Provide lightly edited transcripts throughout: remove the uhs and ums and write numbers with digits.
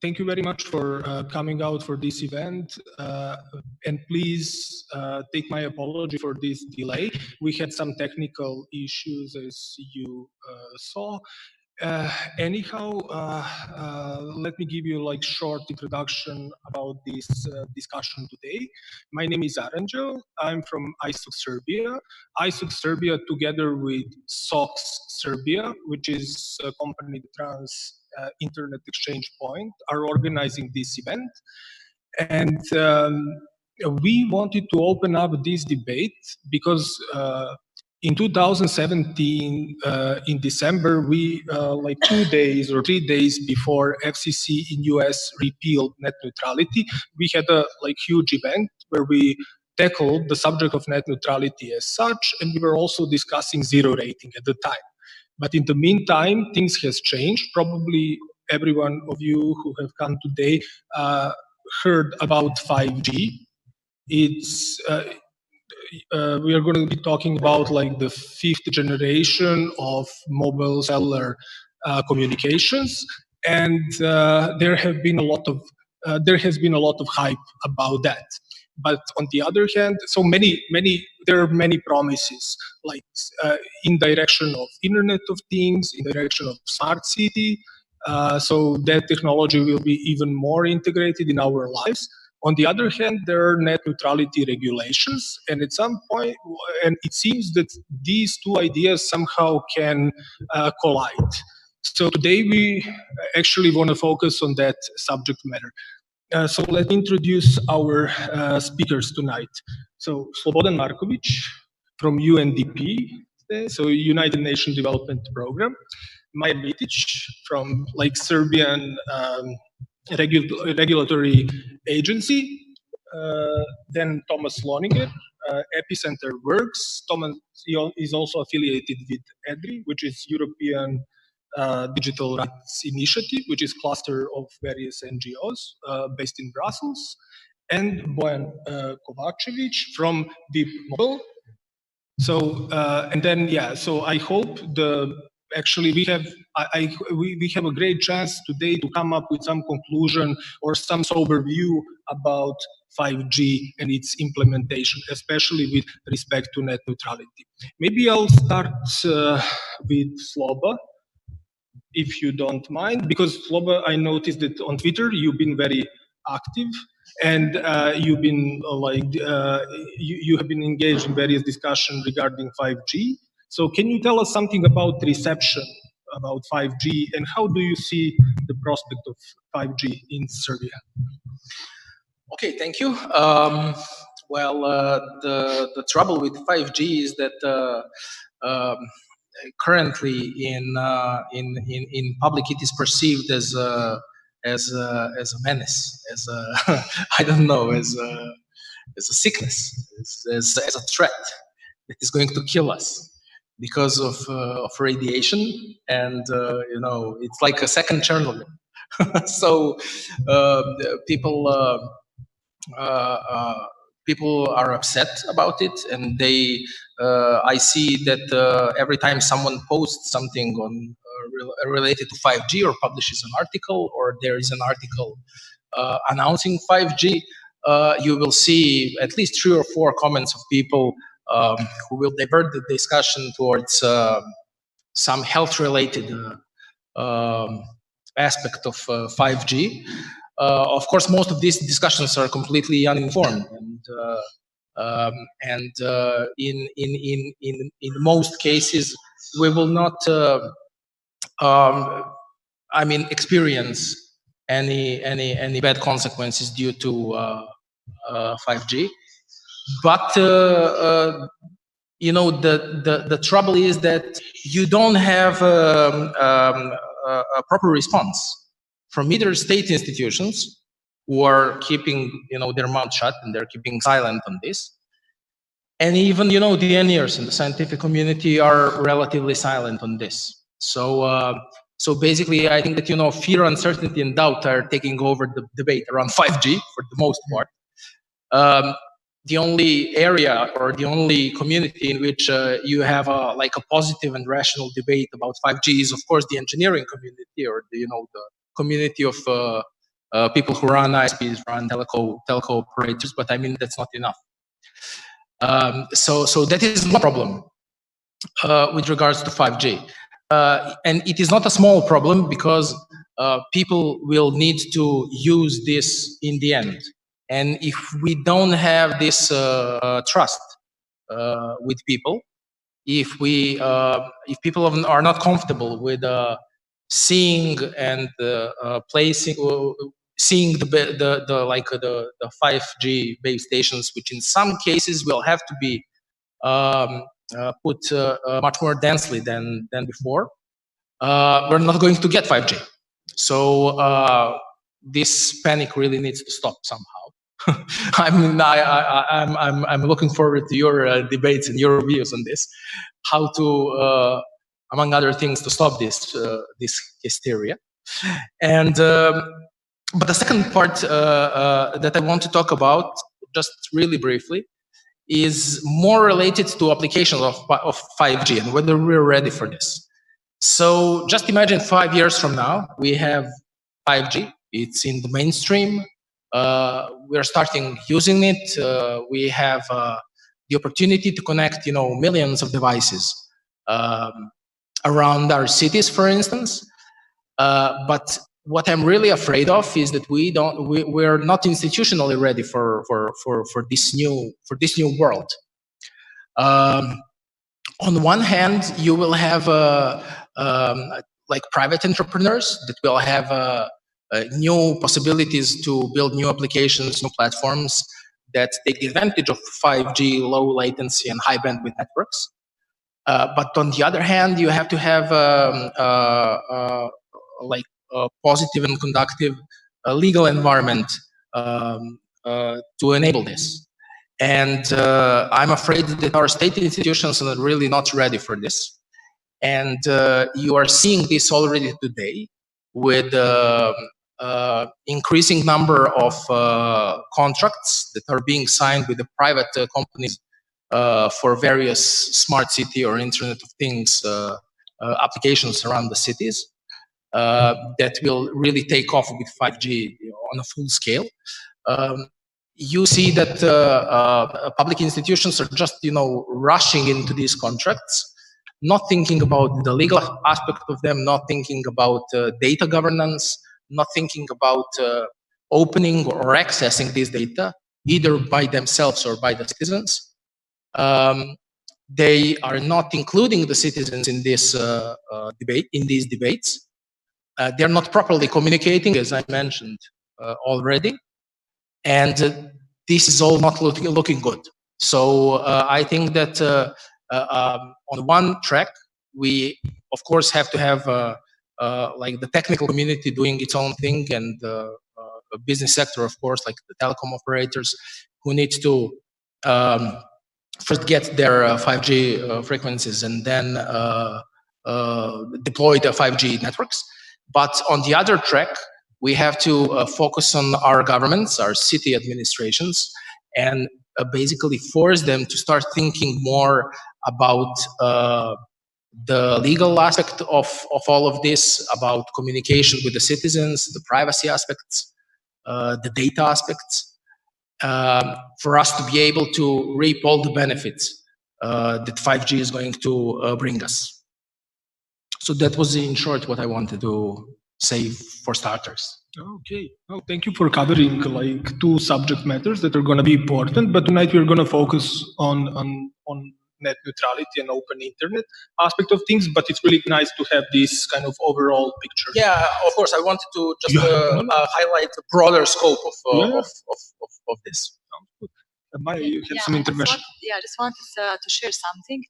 thank you very much for coming out for this event. And please take my apology for this delay. We had some technical issues, as you saw. Anyhow, let me give you like short introduction about this discussion today. My name is Aranđel. I'm from ISOC Serbia. ISOC Serbia, together with SOX Serbia, which is a company that runs Internet Exchange Point, are organizing this event. And we wanted to open up this debate because in 2017, in December, we like 2 days or 3 days before FCC in US repealed net neutrality, we had a like huge event where we tackled the subject of net neutrality as such, and we were also discussing zero rating at the time. But in the meantime, things has changed. Probably every one of you who have come today heard about 5G. It's we are going to be talking about like the 5th generation of mobile cellular communications, and there has been a lot of hype about that. But on the other hand, so there are many promises, like in direction of Internet of Things, in direction of smart city. So that technology will be even more integrated in our lives. On the other hand, there are net neutrality regulations, and at some point, and it seems that these two ideas somehow can collide. So today we actually want to focus on that subject matter. So let me introduce our speakers tonight. So Slobodan Marković from UNDP, so United Nations Development Program. Maja Mitić from like Serbian regulatory agency. Then Thomas Lohninger, epicenter.works. Thomas is also affiliated with EDRI, which is European Digital Rights Initiative, which is a cluster of various NGOs based in Brussels. And Bojan Kovačević from Deep Mobile. So, and then, yeah, so I hope actually we have a great chance today to come up with some conclusion or some sober view about 5G and its implementation, especially with respect to net neutrality. Maybe I'll start with Sloba, if you don't mind, because Sloba, I noticed that on Twitter you've been very active, and you've been you have been engaged in various discussions regarding 5G. So can you tell us something about reception about 5G, and how do you see the prospect of 5G in Serbia? Okay, thank you. Well, the trouble with 5G is that currently in public it is perceived as a menace, as a I don't know, as a sickness, as a threat that is going to kill us because of radiation, and you know, it's like a second Chernobyl. So people are upset about it, and they I see that every time someone posts something on related to 5G or publishes an article, or there is an article announcing 5G, you will see at least 3 or 4 comments of people who will divert the discussion towards some health-related aspect of 5G. Of course, most of these discussions are completely uninformed, and in most cases, we will not, I mean, experience any bad consequences due to 5G. But you know, the trouble is that you don't have a proper response from either state institutions, who are keeping, you know, their mouth shut and they're keeping silent on this, and even, you know, the engineers in the scientific community are relatively silent on this. So so basically, I think that, you know, fear, uncertainty, and doubt are taking over the debate around 5G for the most part. The only area or the only community in which you have like a positive and rational debate about 5G is, of course, the engineering community, or the, you know, the community of people who run ISPs run telco operators, but I mean, that's not enough. So that is one problem with regards to 5G. And it is not a small problem because people will need to use this in the end. And if we don't have this trust with people, if people are not comfortable with seeing and seeing the 5G base stations, which in some cases will have to be put much more densely than before, we're not going to get 5G. So this panic really needs to stop somehow. I'm looking forward to your debates and your views on this, how to, among other things, to stop this hysteria. And but the second part that I want to talk about, just really briefly, is more related to applications of 5G and whether we're ready for this. So just imagine 5 years from now, we have 5G. It's in the mainstream. We're starting using it. We have the opportunity to connect, millions of devices around our cities, for instance. But what I'm really afraid of is that we're not institutionally ready for this new world. On one hand, you will have like private entrepreneurs that will have new possibilities to build new applications, new platforms that take advantage of 5G, low latency, and high bandwidth networks. But on the other hand, you have to have like a positive and conductive legal environment to enable this. And I'm afraid that our state institutions are really not ready for this. And you are seeing this already today with increasing number of contracts that are being signed with the private companies for various smart city or Internet of Things applications around the cities that will really take off with 5G on a full scale. You see that public institutions are just, rushing into these contracts, not thinking about the legal aspect of them, not thinking about data governance, not thinking about opening or accessing this data, either by themselves or by the citizens. They are not including the citizens in this these debates. They're not properly communicating, as I mentioned already. And this is all not looking good. So I think that on one track, we of course have to have like the technical community doing its own thing, and the business sector, of course, like the telecom operators, who need to first get their 5G frequencies and then deploy the 5G networks. But on the other track, we have to focus on our governments, our city administrations, and basically force them to start thinking more about the legal aspect of all of this, about communication with the citizens, the privacy aspects, the data aspects, for us to be able to reap all the benefits that 5G is going to bring us. So that was in short what I wanted to say for starters. Okay. Oh, thank you for covering like two subject matters that are going to be important. But tonight we're going to focus on net neutrality and open internet aspect of things. But it's really nice to have this kind of overall picture. Yeah, of course. I wanted to just highlight the broader scope of this. Maya, you had some intervention. I just wanted to share something.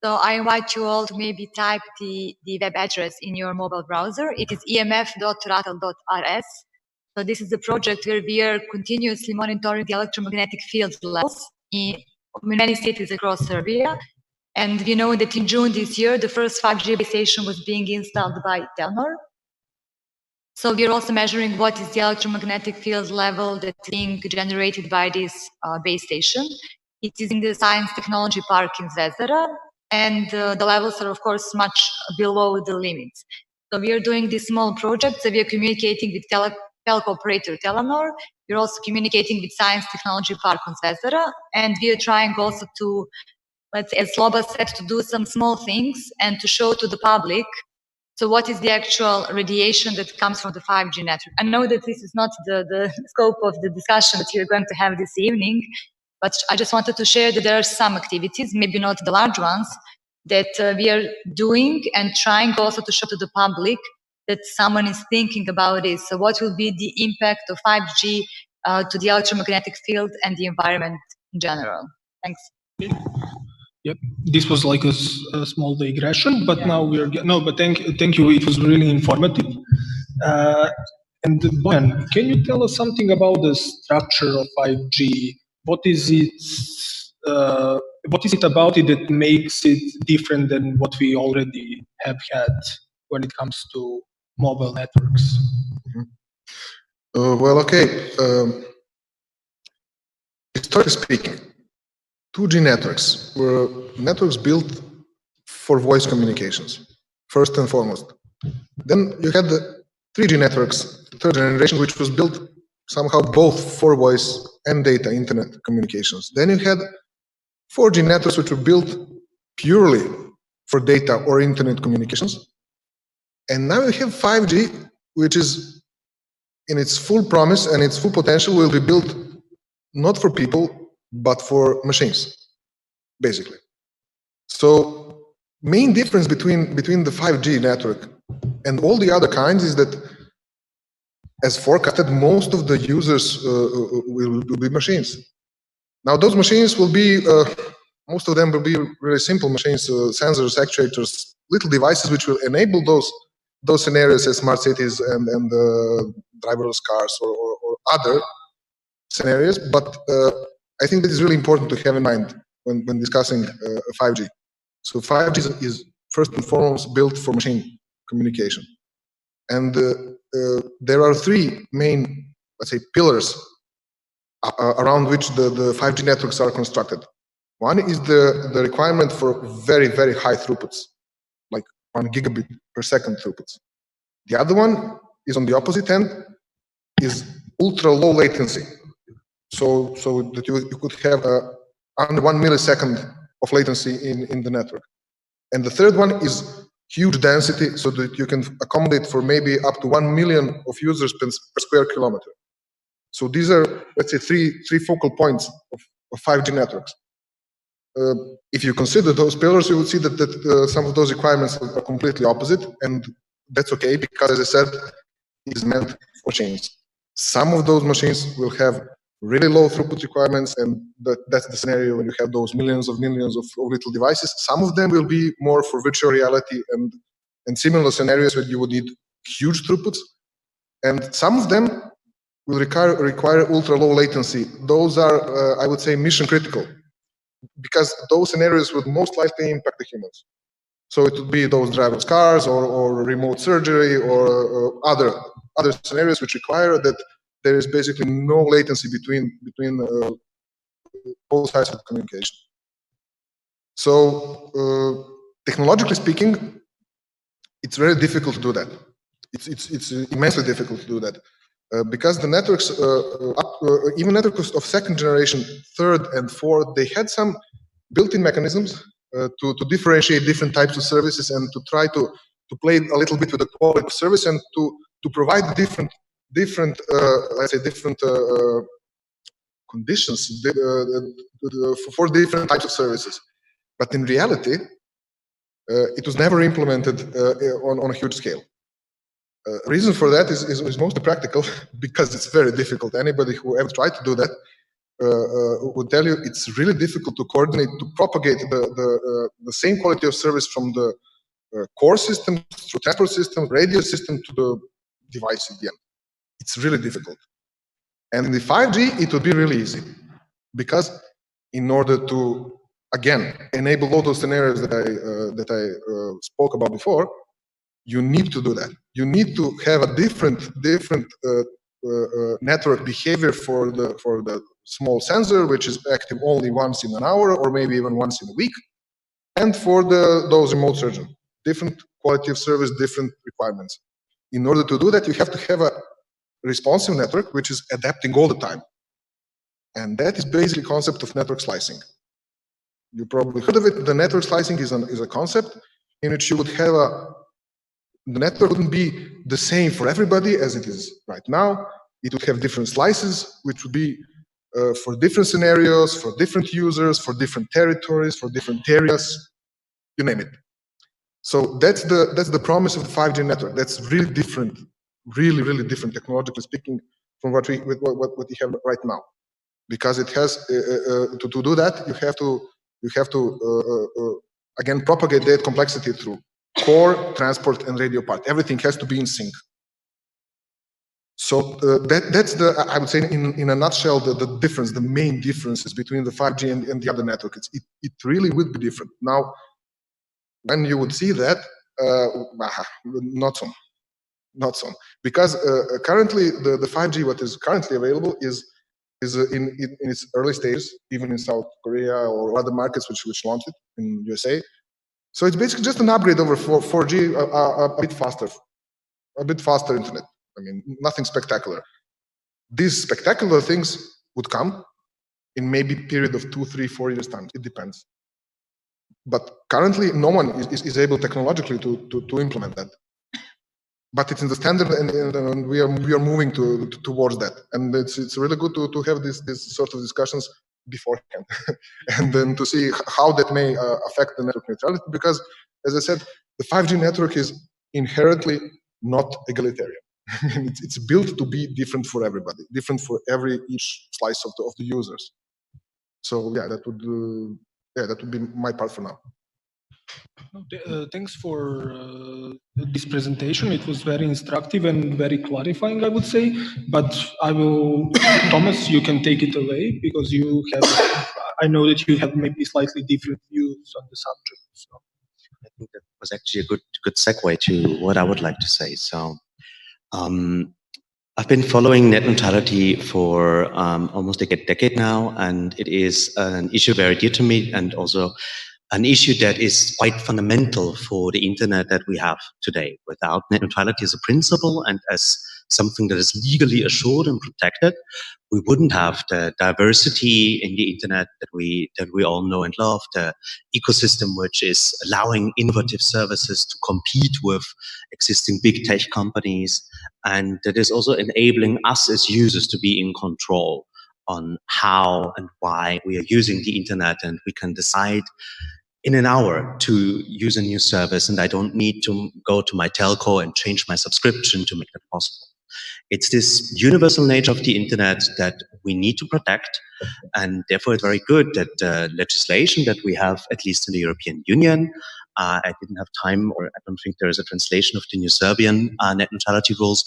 So I invite you all to maybe type the web address in your mobile browser. It is emf.ratel.rs. So this is a project where we are continuously monitoring the electromagnetic field levels in many cities across Serbia. And we know that in June this year, the first 5G base station was being installed by Telnor. So we are also measuring what is the electromagnetic field level that's being generated by this base station. It is in the Science Technology Park in Zvezdara. And the levels are, of course, much below the limits. So we are doing this small project. So we are communicating with telco operator Telenor. We're also communicating with Science Technology Park on Zvezdara, and we are trying also to, let's say, as Sloba said, to do some small things and to show to the public. So what is the actual radiation that comes from the 5G network? I know that this is not the scope of the discussion that you're going to have this evening, but I just wanted to share that there are some activities, maybe not the large ones, that we are doing and trying also to show to the public that someone is thinking about it. So what will be the impact of 5G to the electromagnetic field and the environment in general? Thanks. Yep, this was like a small digression, but now we are but thank you. It was really informative. And Bojan, can you tell us something about the structure of 5G? What is it? What is it about it that makes it different than what we already have had when it comes to mobile networks? Well, okay. Historically speaking, 2G networks were networks built for voice communications, first and foremost. Then you had the 3G networks, the third generation, which was built somehow both for voice and data internet communications. Then you had 4G networks, which were built purely for data or internet communications. And now you have 5G, which is in its full promise and its full potential will be built not for people, but for machines, basically. So main difference between the 5G network and all the other kinds is that, as forecasted, most of the users will be machines. Now those machines will be, most of them will be really simple machines, sensors, actuators, little devices which will enable those scenarios as smart cities and driverless cars or other scenarios. But I think that is really important to have in mind when discussing 5G. So 5G is first and foremost built for machine communication. And there are three main, let's say, pillars around which the 5G networks are constructed. One is the requirement for very, very high throughputs, like 1 gigabit per second throughputs. The other one is on the opposite end, is ultra low latency. So that you could have under 1 millisecond of latency in the network. And the third one is huge density, so that you can accommodate for maybe up to 1 million of users per square kilometer. So these are, let's say, three focal points of 5G networks. If you consider those pillars, you would see that some of those requirements are completely opposite, and that's okay, because, as I said, it is meant for machines. Some of those machines will have really low throughput requirements, and that's the scenario when you have those millions of little devices. Some of them will be more for virtual reality and similar scenarios where you would need huge throughputs, and some of them will require ultra low latency. Those are, I would say, mission critical, because those scenarios would most likely impact the humans. So it would be those driverless cars or remote surgery or other scenarios which require that there is basically no latency between both sides of communication. So technologically speaking, it's very difficult to do that. It's immensely difficult to do that because the networks, even networks of second generation, third and fourth, they had some built-in mechanisms to differentiate different types of services and to try to play a little bit with the quality of service and to provide different let's say different conditions for different types of services. But in reality, it was never implemented on a huge scale. Reason for that is mostly practical, because it's very difficult. Anybody who ever tried to do that would tell you it's really difficult to coordinate, to propagate the same quality of service from the core system through transport system, radio system to the device at the end. It's really difficult. And in the 5G, it would be really easy, because in order to, again, enable all those scenarios that I spoke about before, you need to do that. You need to have a different network behavior for the small sensor, which is active only once in an hour or maybe even once in a week, and for those remote surgeons, different quality of service, different requirements. In order to do that, you have to have a responsive network which is adapting all the time. And that is basically the concept of network slicing. You probably heard of it. The network slicing is a concept in which you would have the network wouldn't be the same for everybody as it is right now. It would have different slices, which would be for different scenarios, for different users, for different territories, for different areas, you name it. So that's the promise of the 5G network. That's really different, really different technologically speaking from what we have right now, because it has to do that you have to again propagate that complexity through core, transport, and radio part. Everything has to be in sync. So that's I would say in a nutshell the difference, the main differences between the 5G and the other network. It really would be different. Now, when you would see that, not so, because currently the 5G what is currently available is in its early stages, even in South Korea or other markets which launched it in USA. So it's basically just an upgrade over 4G, a bit faster internet. I mean, nothing spectacular. These spectacular things would come in maybe a period of 2, 3, 4 years time. It depends. But currently, no one is able technologically to implement that. But it's in the standard, and we are moving towards that. And it's really good to have this sort of discussions beforehand, and then to see how that may affect the network neutrality. Because, as I said, the 5G network is inherently not egalitarian. It's built to be different for everybody, different for each slice of the users. So yeah, that would be my part for now. Thanks for this presentation. It was very instructive and very clarifying, I would say. But I will, Thomas, you can take it away because you have. I know that you have maybe slightly different views on the subject. So. I think that was actually a good segue to what I would like to say. So, I've been following net neutrality for almost a decade now, and it is an issue very dear to me, and also an issue that is quite fundamental for the internet that we have today. Without net neutrality as a principle and as something that is legally assured and protected, we wouldn't have the diversity in the internet that we all know and love, the ecosystem which is allowing innovative services to compete with existing big tech companies, and that is also enabling us as users to be in control on how and why we are using the internet, and we can decide in an hour to use a new service, and I don't need to go to my telco and change my subscription to make that possible. It's this universal nature of the internet that we need to protect, and therefore it's very good that legislation that we have, at least in the European Union, I didn't have time, or I don't think there is a translation of the new Serbian net neutrality rules.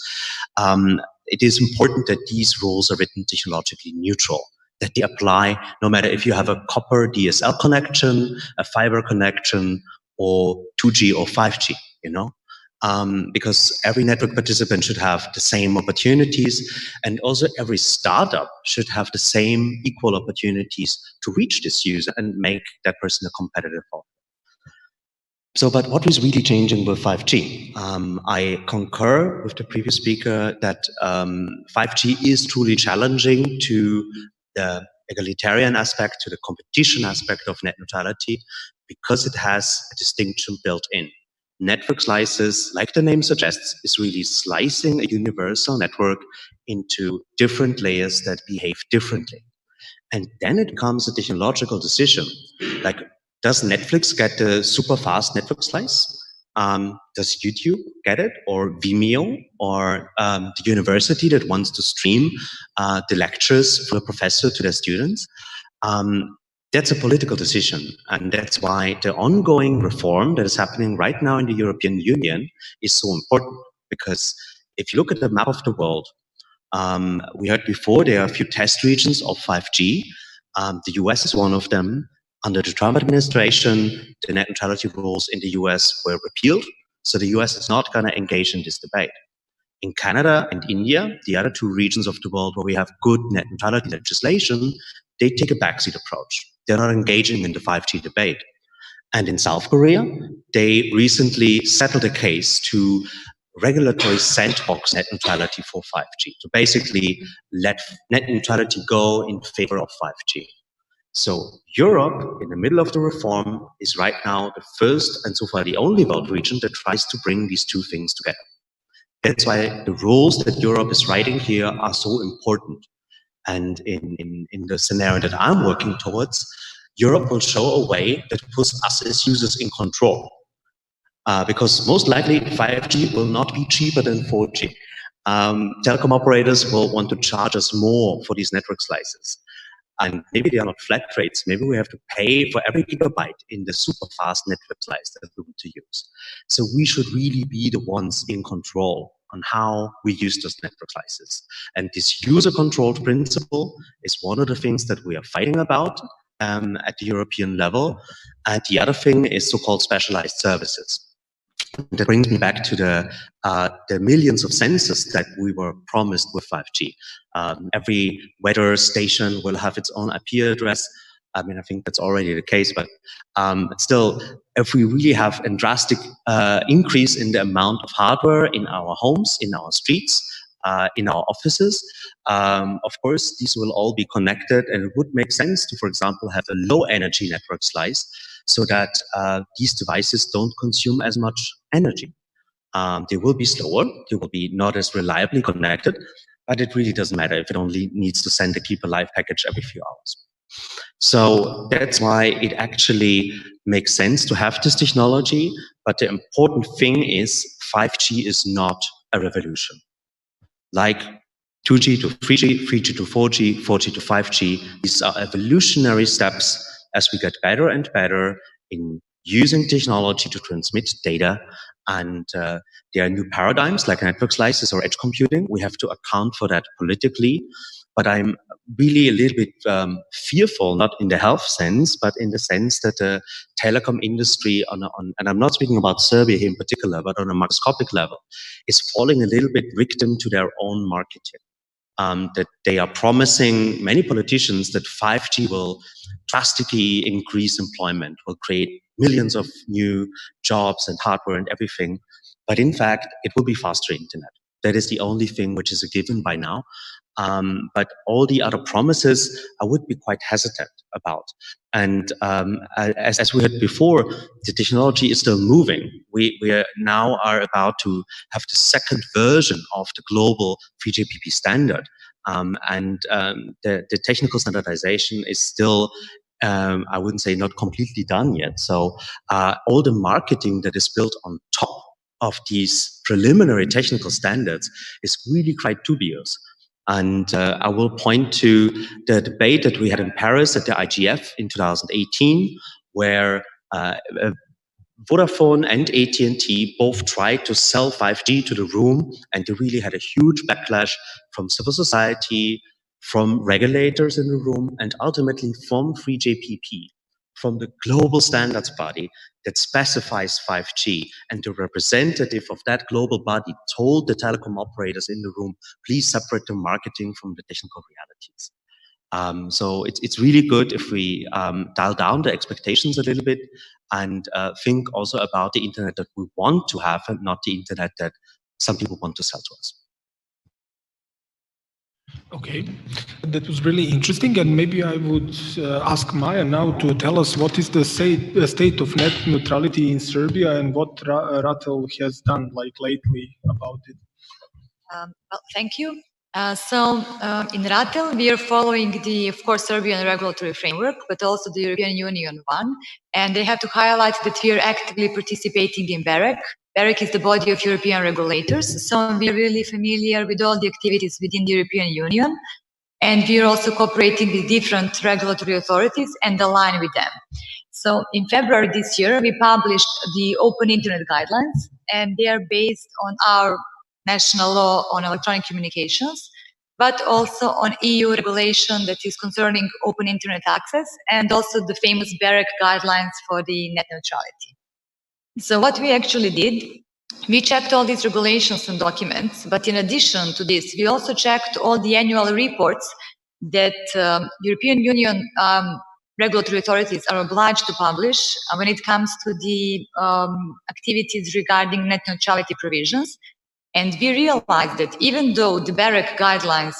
It is important that these rules are written technologically neutral, that they apply no matter if you have a copper DSL connection, a fiber connection, or 2G or 5G, because every network participant should have the same opportunities, and also every startup should have the same equal opportunities to reach this user and make that person a competitive offer. So, but what is really changing with 5G? I concur with the previous speaker that 5G is truly challenging to the egalitarian aspect, to the competition aspect of net neutrality, because it has a distinction built in. Network slices, like the name suggests, is really slicing a universal network into different layers that behave differently. And then it becomes a technological decision, like, does Netflix get the super fast network slice? Does YouTube get it, or Vimeo, or the university that wants to stream the lectures from a professor to their students? That's a political decision, and that's why the ongoing reform that is happening right now in the European Union is so important. Because if you look at the map of the world, we heard before there are a few test regions of 5G. The US is one of them. Under the Trump administration, the net neutrality rules in the US were repealed, so the US is not going to engage in this debate. In Canada and India, the other two regions of the world where we have good net neutrality legislation, they take a backseat approach. They're not engaging in the 5G debate. And in South Korea, they recently settled a case to regulatory sandbox net neutrality for 5G, to basically let net neutrality go in favor of 5G. So Europe, in the middle of the reform, is right now the first and so far the only world region that tries to bring these two things together. That's why the rules that Europe is writing here are so important. And in the scenario that I'm working towards, Europe will show a way that puts us as users in control. Because most likely 5G will not be cheaper than 4G. Telecom operators will want to charge us more for these network slices. And maybe they are not flat rates. Maybe we have to pay for every gigabyte in the super fast network slice that we want to use. So we should really be the ones in control on how we use those network slices. And this user-controlled principle is one of the things that we are fighting about at the European level. And the other thing is so-called specialized services. That brings me back to the millions of sensors that we were promised with 5G. Every weather station will have its own IP address. I mean, I think that's already the case, but still, if we really have a drastic increase in the amount of hardware in our homes, in our streets, in our offices, of course, these will all be connected, and it would make sense to, for example, have a low energy network slice so that these devices don't consume as much energy. They will be slower, they will be not as reliably connected, but it really doesn't matter if it only needs to send a keep alive package every few hours. So that's why it actually makes sense to have this technology, but the important thing is 5G is not a revolution. Like 2G to 3G, 3G to 4G, 4G to 5G, these are evolutionary steps as we get better and better in using technology to transmit data. And there are new paradigms like network slices or edge computing. We have to account for that politically. But I'm really a little bit fearful, not in the health sense, but in the sense that the telecom industry, and I'm not speaking about Serbia here in particular, but on a macroscopic level, is falling a little bit victim to their own marketing. That they are promising many politicians that 5G will drastically increase employment, will create millions of new jobs and hardware and everything. But in fact, it will be faster internet. That is the only thing which is a given by now. But all the other promises, I would be quite hesitant about. And as we heard before, the technology is still moving. We now are about to have the second version of the global 3GPP standard. The technical standardization is still, I wouldn't say not completely done yet. So all the marketing that is built on top of these preliminary technical standards is really quite dubious. And I will point to the debate that we had in Paris at the IGF in 2018, where Vodafone and AT&T both tried to sell 5G to the room, and they really had a huge backlash from civil society, from regulators in the room, and ultimately from 3GPP, from the global standards body that specifies 5G. And the representative of that global body told the telecom operators in the room, please separate the marketing from the technical realities. So it's really good if we dial down the expectations a little bit and think also about the internet that we want to have and not the internet that some people want to sell to us. Okay, that was really interesting, and maybe I would ask Maja now to tell us what is the state of net neutrality in Serbia and what RATEL has done like lately about it. Well, thank you. In RATEL, we are following the, of course, Serbian regulatory framework, but also the European Union one. And they have to highlight that we are actively participating in BEREC. BEREC is the body of European regulators. So we are really familiar with all the activities within the European Union. And we are also cooperating with different regulatory authorities and align with them. So in February this year, we published the Open Internet Guidelines, and they are based on our national law on electronic communications, but also on EU regulation that is concerning open internet access, and also the famous BEREC guidelines for the net neutrality. So what we actually did, we checked all these regulations and documents, but in addition to this, we also checked all the annual reports that European Union regulatory authorities are obliged to publish when it comes to the activities regarding net neutrality provisions. And we realized that even though the BEREC guidelines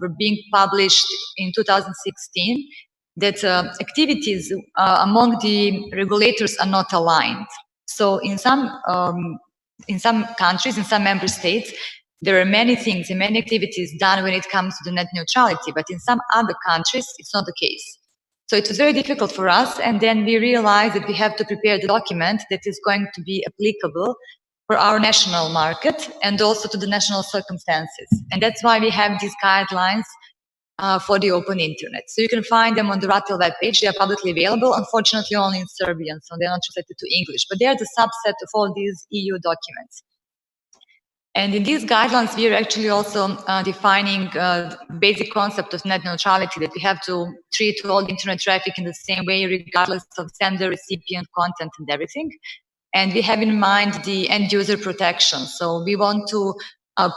were being published in 2016, that activities among the regulators are not aligned. So in some countries, in some member states, there are many things and many activities done when it comes to the net neutrality, but in some other countries, it's not the case. So it was very difficult for us, and then we realized that we have to prepare the document that is going to be applicable for our national market and also to the national circumstances. And that's why we have these guidelines for the open internet. So you can find them on the RATEL webpage. They are publicly available, unfortunately only in Serbian, so they're not translated to English, but they are the subset of all these EU documents. And in these guidelines, we are actually also defining the basic concept of net neutrality, that we have to treat all the internet traffic in the same way, regardless of sender, recipient, content, and everything. And we have in mind the end user protection. So we want to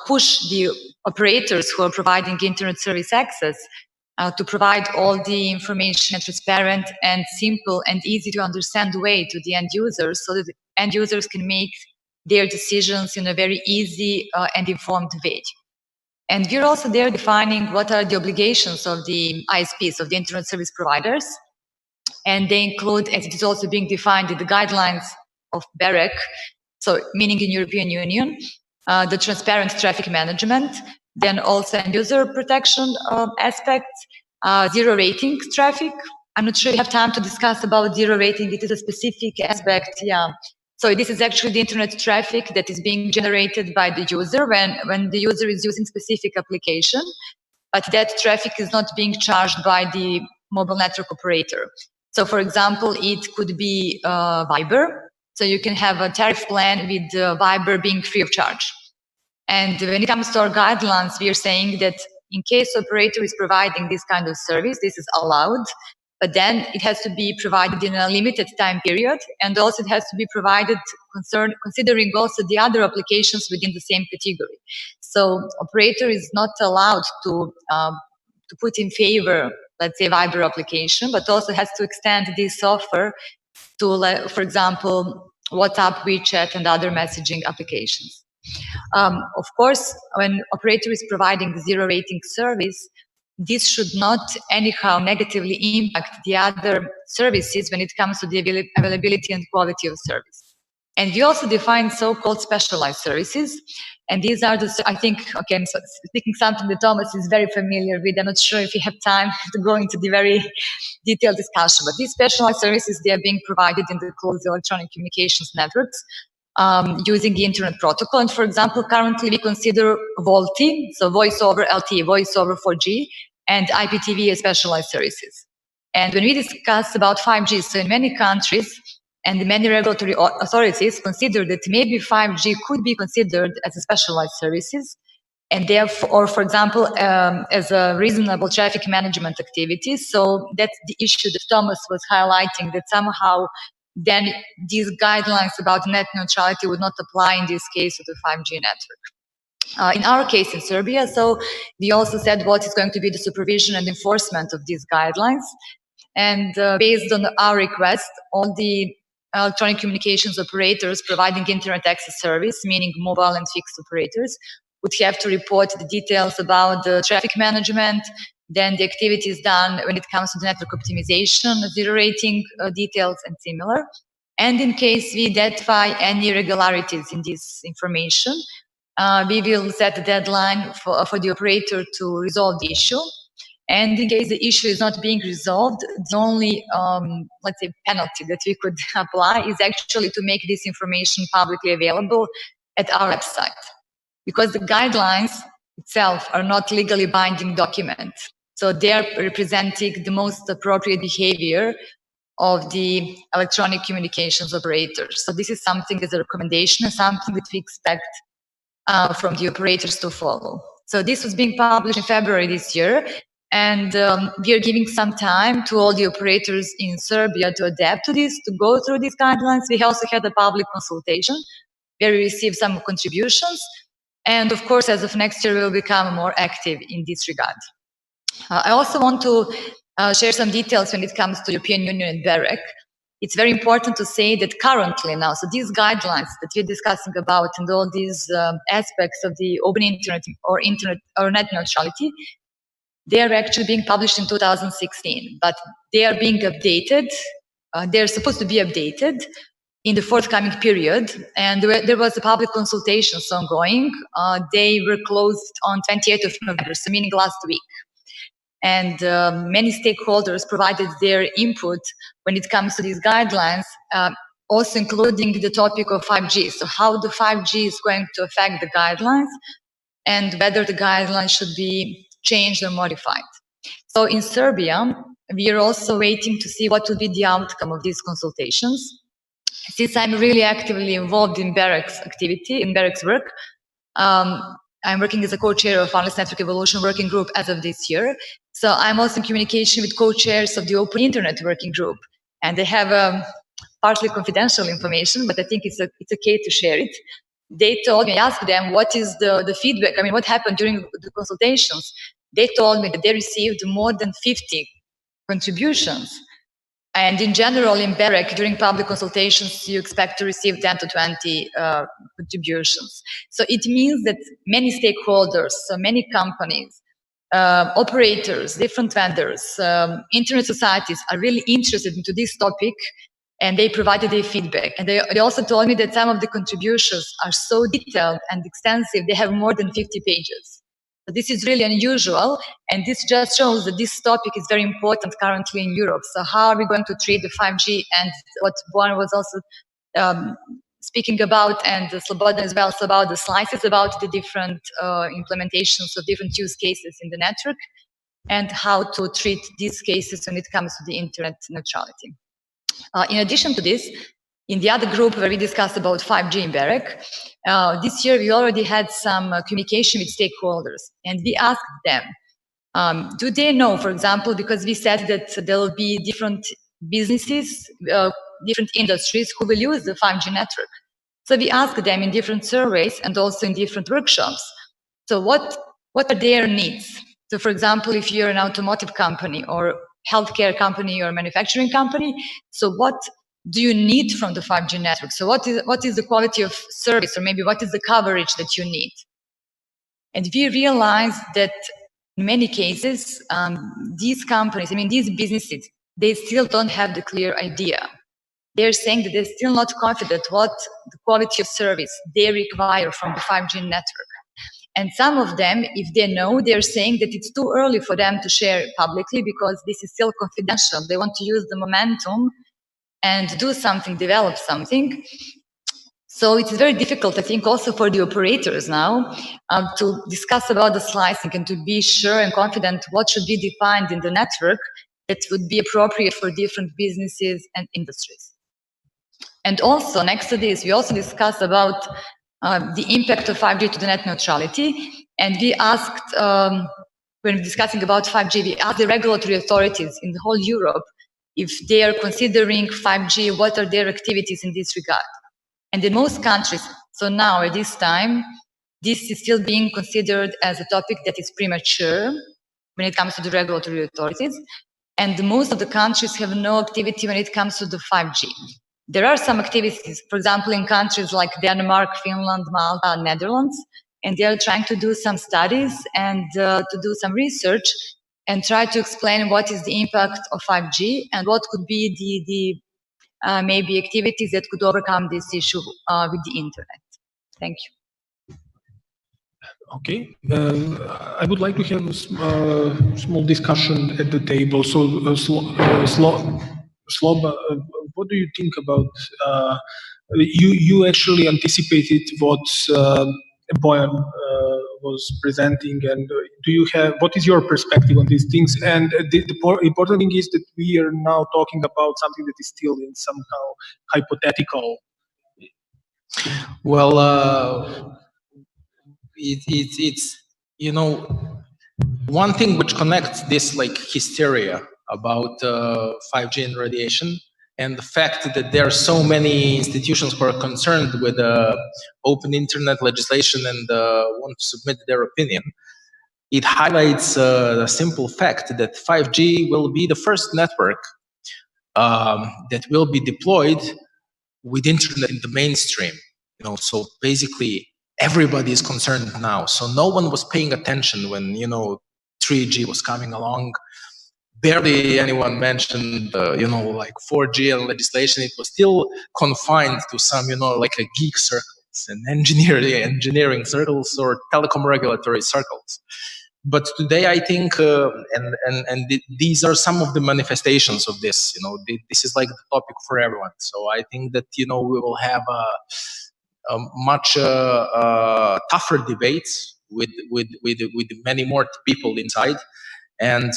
push the operators who are providing internet service access to provide all the information in a transparent and simple and easy to understand way to the end users, so that the end users can make their decisions in a very easy and informed way. And we're also there defining what are the obligations of the ISPs, of the internet service providers. And they include, as it is also being defined in the guidelines of BEREC, so meaning in European Union, the transparent traffic management, then also end user protection aspects, zero rating traffic. I'm not sure you have time to discuss about zero rating. It is a specific aspect, yeah. So this is actually the internet traffic that is being generated by the user when the user is using specific application, but that traffic is not being charged by the mobile network operator. So for example, it could be Viber. So you can have a tariff plan with Viber being free of charge. And when it comes to our guidelines, we are saying that in case the operator is providing this kind of service, this is allowed, but then it has to be provided in a limited time period, and also it has to be provided considering also the other applications within the same category. So operator is not allowed to put in favor, let's say, Viber application, but also has to extend this offer to, for example, WhatsApp, WeChat, and other messaging applications. Of course, when operator is providing the zero rating service, this should not anyhow negatively impact the other services when it comes to the availability and quality of service. And we also define so-called specialized services. And these are the, I think, okay, I'm speaking something that Thomas is very familiar with. I'm not sure if we have time to go into the very detailed discussion, but these specialized services, they are being provided in the closed electronic communications networks using the internet protocol. And for example, currently we consider VoLTE, so voice over LTE, voice over 4G, and IPTV as specialized services. And when we discuss about 5G, so in many countries and many regulatory authorities consider that maybe 5G could be considered as a specialized services, and therefore, or for example, as a reasonable traffic management activity. So that's the issue that Thomas was highlighting, that somehow then these guidelines about net neutrality would not apply in this case to the 5G network. In our case in Serbia, so we also said what is going to be the supervision and enforcement of these guidelines. And based on our request, all the electronic communications operators providing internet access service, meaning mobile and fixed operators, would have to report the details about the traffic management, then the activities done when it comes to the network optimization, zero rating details, and similar. And in case we identify any irregularities in this information, we will set a deadline for the operator to resolve the issue. And in case the issue is not being resolved, the only, let's say, penalty that we could apply is actually to make this information publicly available at our website. Because the guidelines itself are not legally binding documents. So they are representing the most appropriate behavior of the electronic communications operators. So this is something as a recommendation and something that we expect from the operators to follow. So this was being published in February this year, and we are giving some time to all the operators in Serbia to adapt to this, to go through these guidelines. We also had a public consultation where we received some contributions. And of course, as of next year, we will become more active in this regard. I also want to share some details when it comes to European Union and BEREC. it's very important to say that currently now, so these guidelines that we're discussing about and all these aspects of the open internet or net neutrality, they are actually being published in 2016, but they are being updated. They're supposed to be updated in the forthcoming period, and there was a public consultations ongoing. They were closed on 28th of November, so meaning last week. And many stakeholders provided their input when it comes to these guidelines, also including the topic of 5G. So how the 5G is going to affect the guidelines and whether the guidelines should be changed or modified. So in Serbia, we are also waiting to see what will be the outcome of these consultations. Since I'm really actively involved in BEREC's activity, in BEREC's work, I'm working as a co-chair of Wireless Network Evolution Working Group as of this year. So I'm also in communication with co-chairs of the Open Internet Working Group. And they have partly confidential information, but I think it's okay to share it. They told me, I asked them, what is the feedback? I mean, what happened during the consultations? They told me that they received more than 50 contributions. And in general, in BEREC, during public consultations, you expect to receive 10 to 20 contributions. So it means that many stakeholders, so many companies, operators, different vendors, internet societies are really interested into this topic, and they provided their feedback. And they also told me that some of the contributions are so detailed and extensive, they have more than 50 pages. So this is really unusual, and this just shows that this topic is very important currently in Europe. So how are we going to treat the 5G, and what Bojan was also speaking about, and Slobodan as well, so about the slices, about the different implementations of different use cases in the network, and how to treat these cases when it comes to the internet neutrality. In addition to this, in the other group where we discussed about 5G in BEREC, this year we already had some communication with stakeholders, and we asked them, do they know, for example, because we said that there will be different businesses, different industries who will use the 5G network. So we asked them in different surveys and also in different workshops, so what are their needs? So for example, if you're an automotive company or healthcare company or manufacturing company, so what do you need from the 5G network? So what is the quality of service, or maybe what is the coverage that you need? And we realized that in many cases, these companies, I mean, these businesses, they still don't have the clear idea. They're saying that they're still not confident what the quality of service they require from the 5G network. And some of them, if they know, they're saying that it's too early for them to share publicly because this is still confidential. They want to use the momentum and do something, develop something. So it's very difficult, I think, also for the operators now to discuss about the slicing and to be sure and confident what should be defined in the network that would be appropriate for different businesses and industries. And also, next to this, we also discussed about the impact of 5G to the net neutrality. And we asked, when discussing about 5G, we asked the regulatory authorities in the whole Europe if they are considering 5G, what are their activities in this regard? And in most countries, so now at this time, this is still being considered as a topic that is premature when it comes to the regulatory authorities. And most of the countries have no activity when it comes to the 5G. There are some activities, for example, in countries like Denmark, Finland, Malta, Netherlands, and they are trying to do some studies and to do some research and try to explain what is the impact of 5G and what could be the maybe activities that could overcome this issue with the internet. Thank you. Okay, I would like to have a small discussion at the table. So, Slob, what do you think about? You actually anticipated what Bojan was presenting, and do you have, what is your perspective on these things? And the important thing is that we are now talking about something that is still in somehow hypothetical. Well, it's you know, one thing which connects this like hysteria about 5G and radiation, and the fact that there are so many institutions who are concerned with open internet legislation and want to submit their opinion. It highlights the simple fact that 5G will be the first network that will be deployed with internet in the mainstream. So basically everybody is concerned now. So no one was paying attention when 3G was coming along. Barely anyone mentioned, like 4G and legislation. It was still confined to some, like a geek circles and engineering circles or telecom regulatory circles. But today, I think, these are some of the manifestations of this. This is like the topic for everyone. So I think that we will have a much tougher debates with many more people inside, and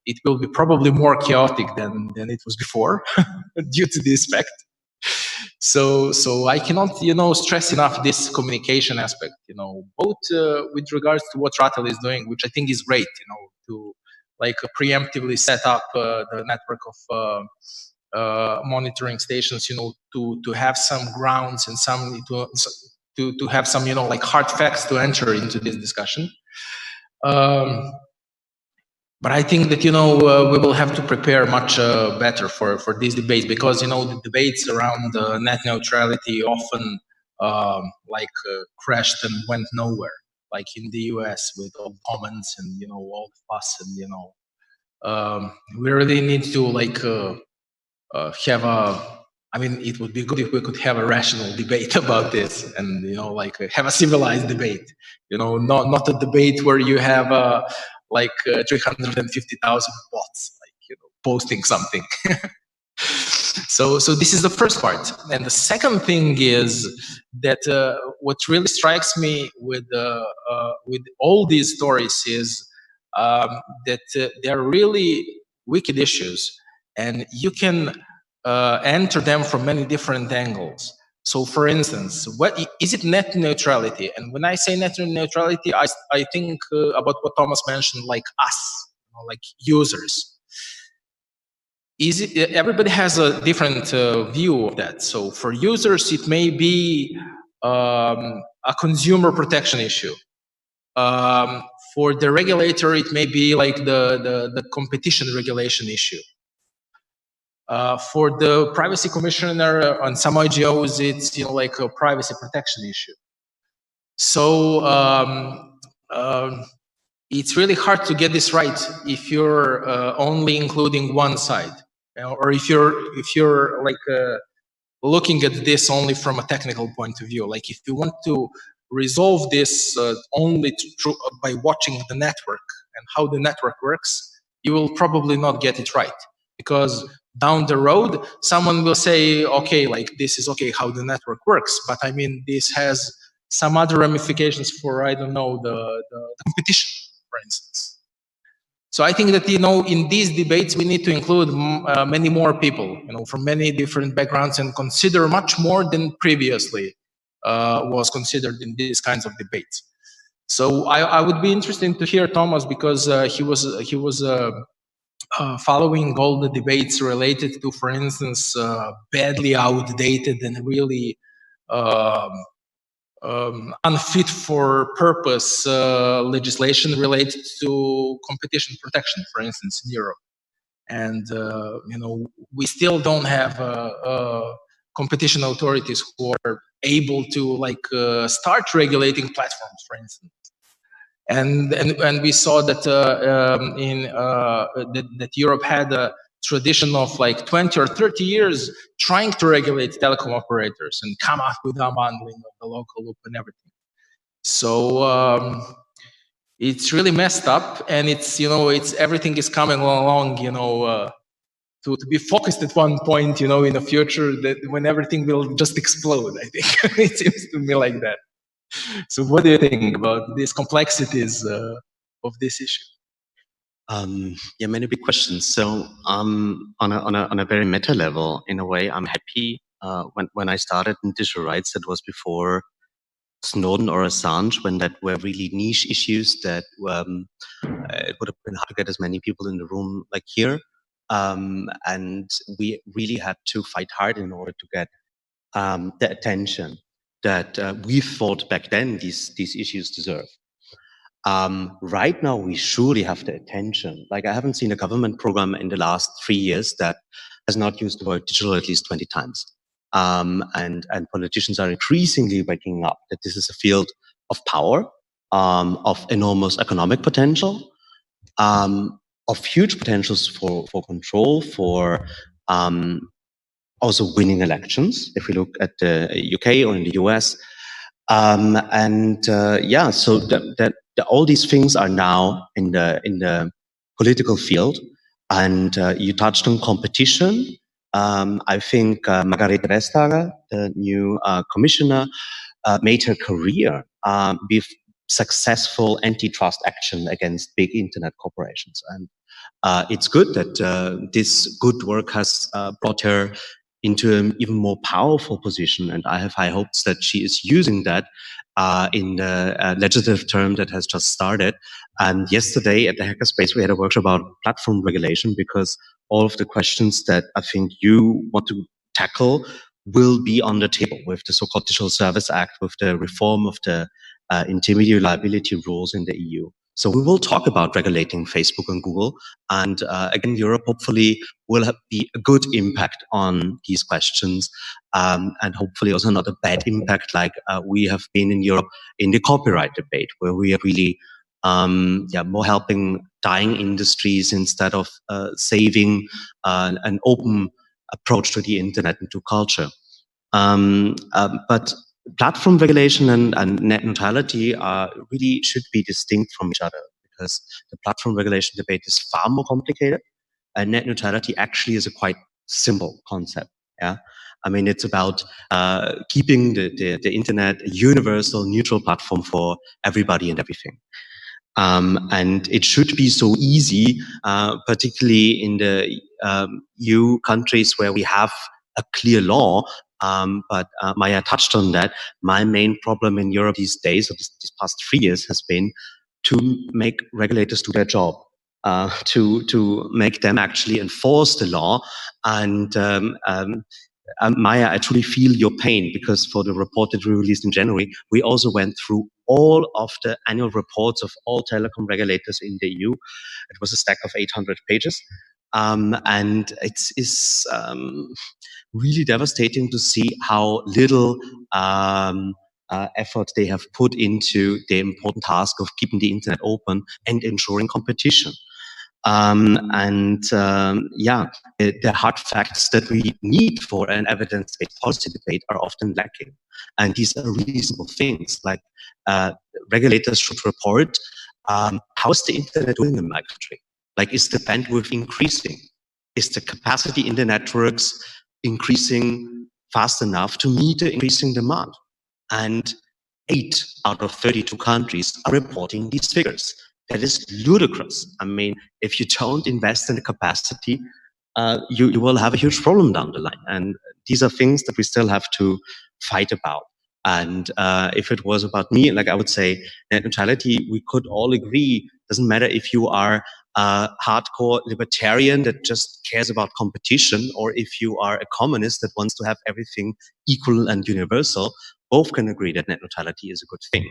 it will be probably more chaotic than it was before due to this fact. So I cannot stress enough this communication aspect, both with regards to what RATEL is doing, which I think is great, to like preemptively set up the network of monitoring stations, to have some grounds and some to have some like hard facts to enter into this discussion. But I think that we will have to prepare much better for these debates, because the debates around net neutrality often crashed and went nowhere, like in the US with all the comments and all the fuss, and we really need to have a. I mean, it would be good if we could have a rational debate about this, and have a civilized debate. Not a debate where you have 350,000 bots, posting something. So this is the first part, and the second thing is that what really strikes me with all these stories is that they're really wicked issues, and you can enter them from many different angles. So, for instance, what is it net neutrality? And when I say net neutrality, I think about what Thomas mentioned, like us, like users. Everybody has a different view of that. So, for users, it may be a consumer protection issue. For the regulator, it may be like the competition regulation issue. For the privacy commissioner on some IGOs, it's like a privacy protection issue. So it's really hard to get this right if you're only including one side, or if you're like looking at this only from a technical point of view. Like if you want to resolve this only by watching the network and how the network works, you will probably not get it right, because down the road, someone will say, okay, like this is okay how the network works, but I mean, this has some other ramifications for, I don't know, the competition, for instance. So I think that, in these debates, we need to include many more people, from many different backgrounds, and consider much more than previously was considered in these kinds of debates. So I would be interested to hear Thomas, because he was following all the debates related to, for instance, badly outdated and really unfit for purpose legislation related to competition protection, for instance, in Europe. And we still don't have competition authorities who are able to start regulating platforms, for instance. And we saw that that Europe had a tradition of 20 or 30 years trying to regulate telecom operators and come up with unbundling of the local loop and everything. So it's really messed up, and it's everything is coming along to be focused at one point in the future, that when everything will just explode. I think it seems to me like that. So what do you think about these complexities of this issue? Yeah, many big questions. So on a very meta level, in a way, I'm happy when I started in digital rights. That was before Snowden or Assange, when that were really niche issues that it would have been hard to get as many people in the room like here. And we really had to fight hard in order to get the attention that we thought back then these issues deserve. Right now, we surely have the attention. Like, I haven't seen a government program in the last 3 years that has not used the word digital at least 20 times. And politicians are increasingly waking up that this is a field of power, of enormous economic potential, of huge potentials for control, for also winning elections, if we look at the UK or in the US. So that all these things are now in the political field. And you touched on competition. I think Margarete Vestager, the new commissioner, made her career with successful antitrust action against big internet corporations. And it's good that this good work has brought her into an even more powerful position. And I have high hopes that she is using that in the legislative term that has just started. And yesterday at the Hackerspace, we had a workshop about platform regulation, because all of the questions that I think you want to tackle will be on the table with the so-called Digital Service Act, with the reform of the intermediary liability rules in the EU. So we will talk about regulating Facebook and Google. And again, Europe hopefully will be a good impact on these questions. And hopefully also not a bad impact like we have been in Europe in the copyright debate, where we are really more helping dying industries instead of saving an open approach to the internet and to culture. But platform regulation and net neutrality really should be distinct from each other, because the platform regulation debate is far more complicated, and net neutrality actually is a quite simple concept. Yeah, I mean, it's about keeping the internet a universal, neutral platform for everybody and everything. And it should be so easy, particularly in the EU countries where we have a clear law. But Maja touched on that. My main problem in Europe these days, or these past 3 years, has been to make regulators do their job, to make them actually enforce the law. And Maja, I truly feel your pain, because for the report that we released in January, we also went through all of the annual reports of all telecom regulators in the EU. It was a stack of 800 pages. And it is really devastating to see how little effort they have put into the important task of keeping the internet open and ensuring competition. The hard facts that we need for an evidence-based policy debate are often lacking. And these are really simple things, like regulators should report how is the internet doing in my country? Like, is the bandwidth increasing? Is the capacity in the networks increasing fast enough to meet the increasing demand? And 8 out of 32 countries are reporting these figures. That is ludicrous. I mean, if you don't invest in the capacity, you will have a huge problem down the line. And these are things that we still have to fight about. And if it was about me, like I would say, net neutrality, we could all agree, doesn't matter if you are a hardcore libertarian that just cares about competition, or if you are a communist that wants to have everything equal and universal, both can agree that net neutrality is a good thing.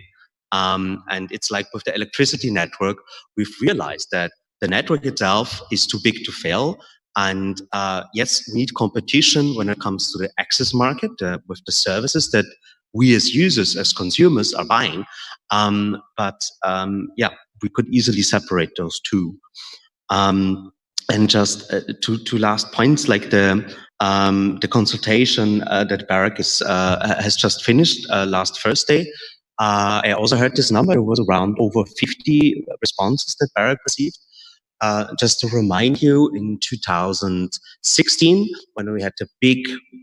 And it's like with the electricity network, we've realized that the network itself is too big to fail. And yes, we need competition when it comes to the access market with the services that we as users, as consumers are buying. We could easily separate those two. And just two last points, like the consultation that BEREC has just finished last Thursday. I also heard this number. It was around over 50 responses that BEREC received. Just to remind you, in 2016, when we had the big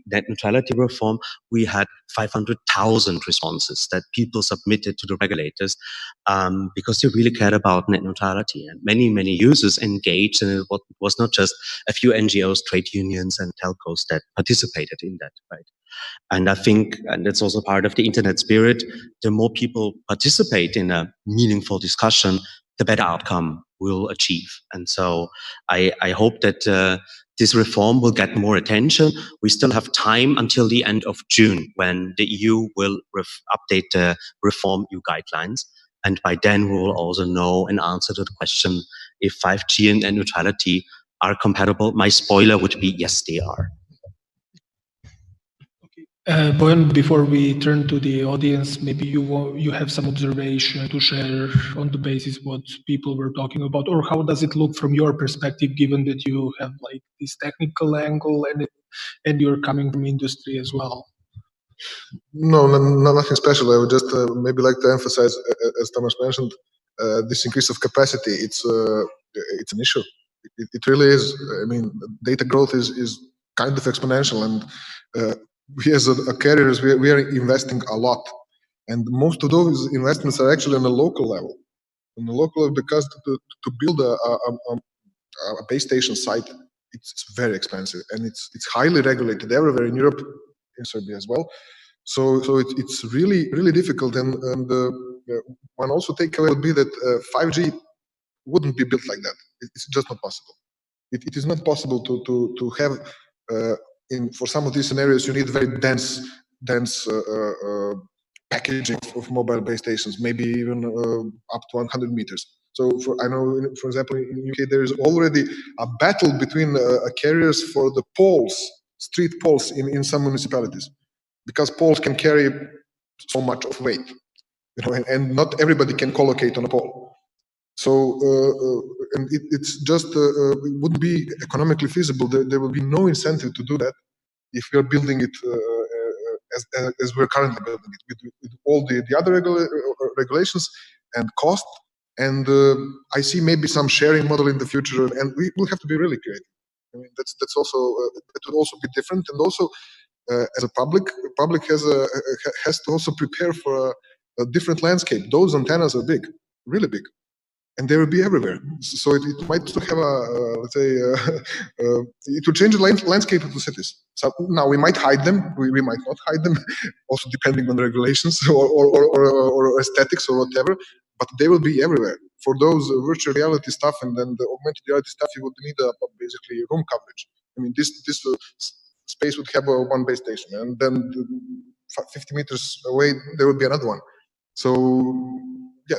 net neutrality reform, we had 500,000 responses that people submitted to the regulators because they really cared about net neutrality. And many, many users engaged, and it was not just a few NGOs, trade unions, and telcos that participated in that, right? And I think, and that's also part of the internet spirit, the more people participate in a meaningful discussion, the better outcome we'll achieve. And so I hope that this reform will get more attention. We still have time until the end of June, when the EU will update the reform EU guidelines. And by then we will also know an answer to the question if 5G and net neutrality are compatible. My spoiler would be yes, they are. Bojan, before we turn to the audience, maybe you have some observation to share on the basis what people were talking about, or how does it look from your perspective, given that you have like this technical angle and you're coming from industry as well? No, nothing special. I would just maybe like to emphasize, as Thomas mentioned, this increase of capacity. It's an issue. It really is. I mean, data growth is kind of exponential, and we as a carriers, we are investing a lot, and most of those investments are actually on a local level. On the local level, because to build a base station site, it's very expensive, and it's highly regulated everywhere in Europe, in Serbia as well. So it's really difficult, and one also takeaway would be that 5G wouldn't be built like that. It's just not possible. It is not possible to have for some of these scenarios you need very dense packaging of mobile base stations, maybe even up to 100 meters. So I know, for example, in UK there is already a battle between carriers for the poles, street poles in some municipalities, because poles can carry so much of weight, and not everybody can collocate on a pole. So and it's just it wouldn't be economically feasible. There will be no incentive to do that if we are building it as we're currently building it, with all the other regulations and cost. And I see maybe some sharing model in the future, and we will have to be really creative. I mean, that's also that would also be different, and also as a public has to also prepare for a different landscape. Those antennas are big, really big, and they will be everywhere. So it might still have let's say, it will change the landscape of the cities. So now we might hide them, we might not hide them, also depending on the regulations or aesthetics or whatever, but they will be everywhere. For those virtual reality stuff and then the augmented reality stuff, you would need basically room coverage. I mean, this space would have one base station, and then 50 meters away, there would be another one. So, yeah.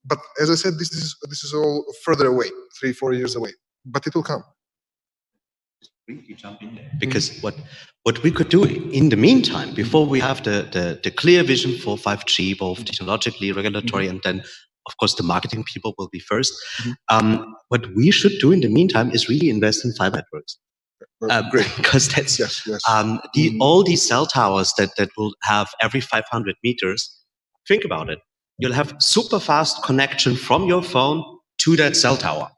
But as I said, this is all further away, 3-4 years away. But it will come. Briefly jump in there, because what we could do in the meantime, before we have the clear vision for 5G, both technologically, regulatory, and then of course the marketing people will be first. What we should do in the meantime is really invest in fiber networks. Great. Because that's all these cell towers that will have every 500 meters. Think about it. You'll have super fast connection from your phone to that cell tower,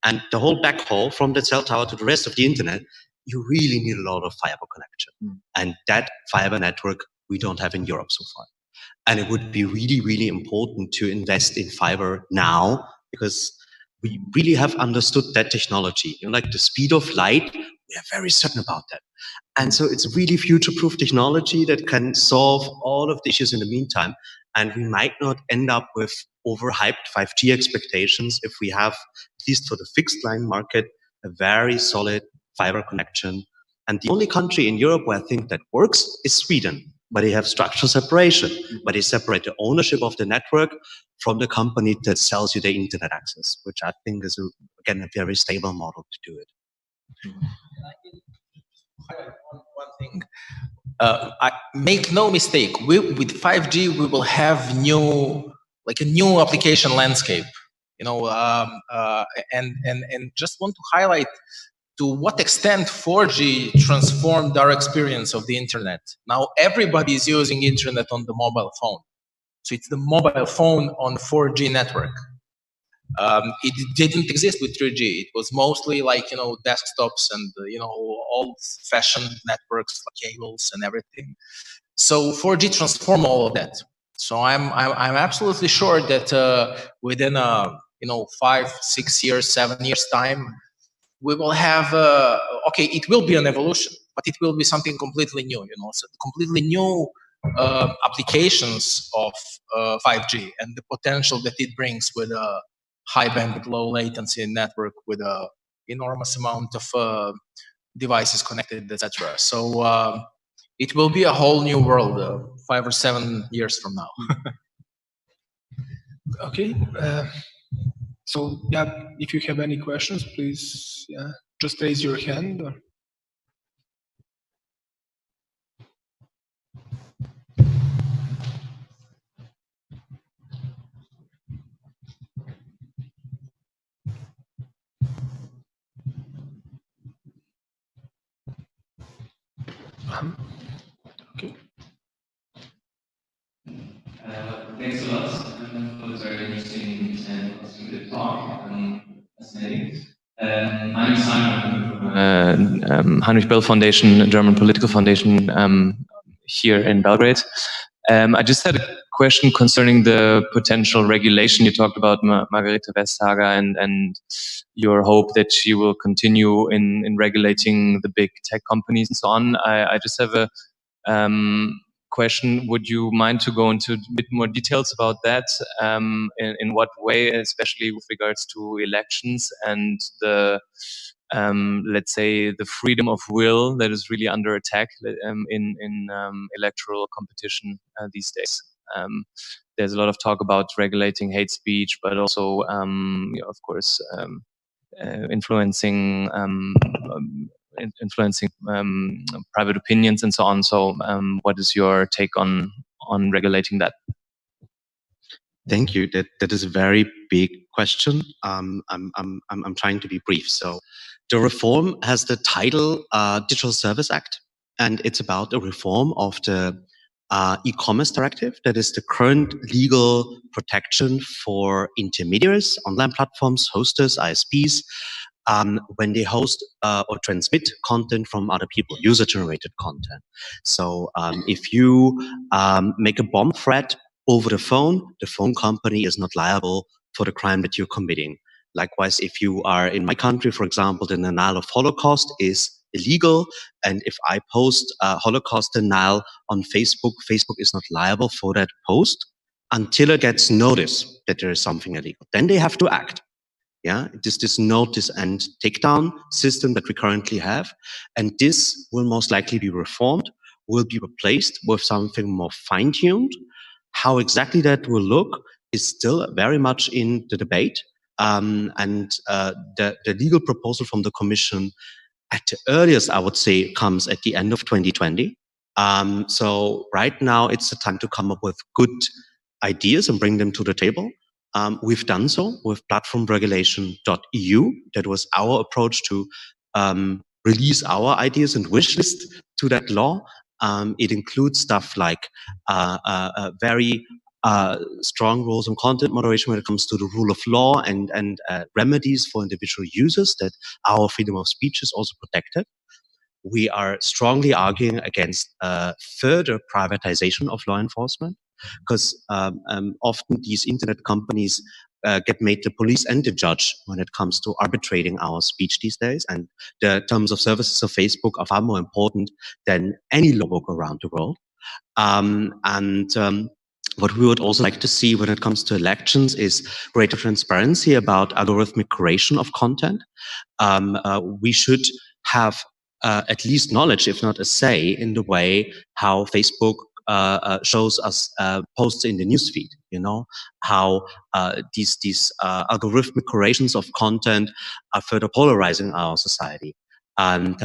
and the whole backhaul from that cell tower to the rest of the internet. You really need a lot of fiber connection, and that fiber network we don't have in Europe so far. And it would be really important to invest in fiber now, because we really have understood that technology. Like the speed of light, we are very certain about that. And so it's really future-proof technology that can solve all of the issues in the meantime. And we might not end up with overhyped 5G expectations if we have, at least for the fixed line market, a very solid fiber connection. And the only country in Europe where I think that works is Sweden, where they have structural separation, where they separate the ownership of the network from the company that sells you the internet access, which I think is, again, a very stable model to do it. One thing. I make no mistake. With 5G, we will have a new application landscape. And just want to highlight to what extent 4G transformed our experience of the internet. Now everybody is using internet on the mobile phone, so it's the mobile phone on 4G network. It didn't exist with 3G. It was mostly like, desktops and, old-fashioned networks, like cables and everything. So 4G transformed all of that. So I'm absolutely sure that within 5, 6 years, 7 years time, we will have it will be an evolution, but it will be something completely new. So completely new applications of 5G and the potential that it brings with a high bandwidth, low latency network with a enormous amount of devices connected, etc. So it will be a whole new world 5 or 7 years from now. Okay. So yeah, if you have any questions, please just raise your hand. Okay. Thanks a lot for this very interesting and constructive talk. Fascinating. My name is Simon, Heinrich Böll Foundation, a German political foundation here in Belgrade. I just had a question concerning the potential regulation. You talked about Margareta Vestager and your hope that she will continue in regulating the big tech companies and so on. I just have a question. Would you mind to go into a bit more details about that? In what way, especially with regards to elections and the let's say the freedom of will that is really under attack in electoral competition these days. There's a lot of talk about regulating hate speech, but also, of course, influencing private opinions and so on. So, what is your take on regulating that? Thank you. That is a very big question. I'm trying to be brief. So, the reform has the title Digital Service Act, and it's about a reform of the e-commerce directive. That is the current legal protection for intermediaries, online platforms, hosters, ISPs, when they host or transmit content from other people, user-generated content. So if you make a bomb threat over the phone company is not liable for the crime that you're committing. Likewise, if you are in my country, for example, the denial of Holocaust is illegal. And if I post Holocaust denial on Facebook, Facebook is not liable for that post until it gets notice that there is something illegal. Then they have to act. Yeah, it is this notice and takedown system that we currently have. And this will most likely be reformed, will be replaced with something more fine-tuned. How exactly that will look is still very much in the debate. The legal proposal from the Commission at the earliest, I would say, comes at the end of 2020. So right now it's the time to come up with good ideas and bring them to the table. We've done so with platformregulation.eu. That was our approach to release our ideas and wish list to that law. It includes stuff like very strong rules on content moderation when it comes to the rule of law and remedies for individual users, that our freedom of speech is also protected. We are strongly arguing against further privatization of law enforcement, because often these internet companies get made the police and the judge when it comes to arbitrating our speech these days. And the terms of services of Facebook are far more important than any law book around the world. What we would also like to see when it comes to elections is greater transparency about algorithmic curation of content. We should have at least knowledge, if not a say, in the way how Facebook shows us posts in the newsfeed. You know, how these algorithmic curations of content are further polarizing our society. And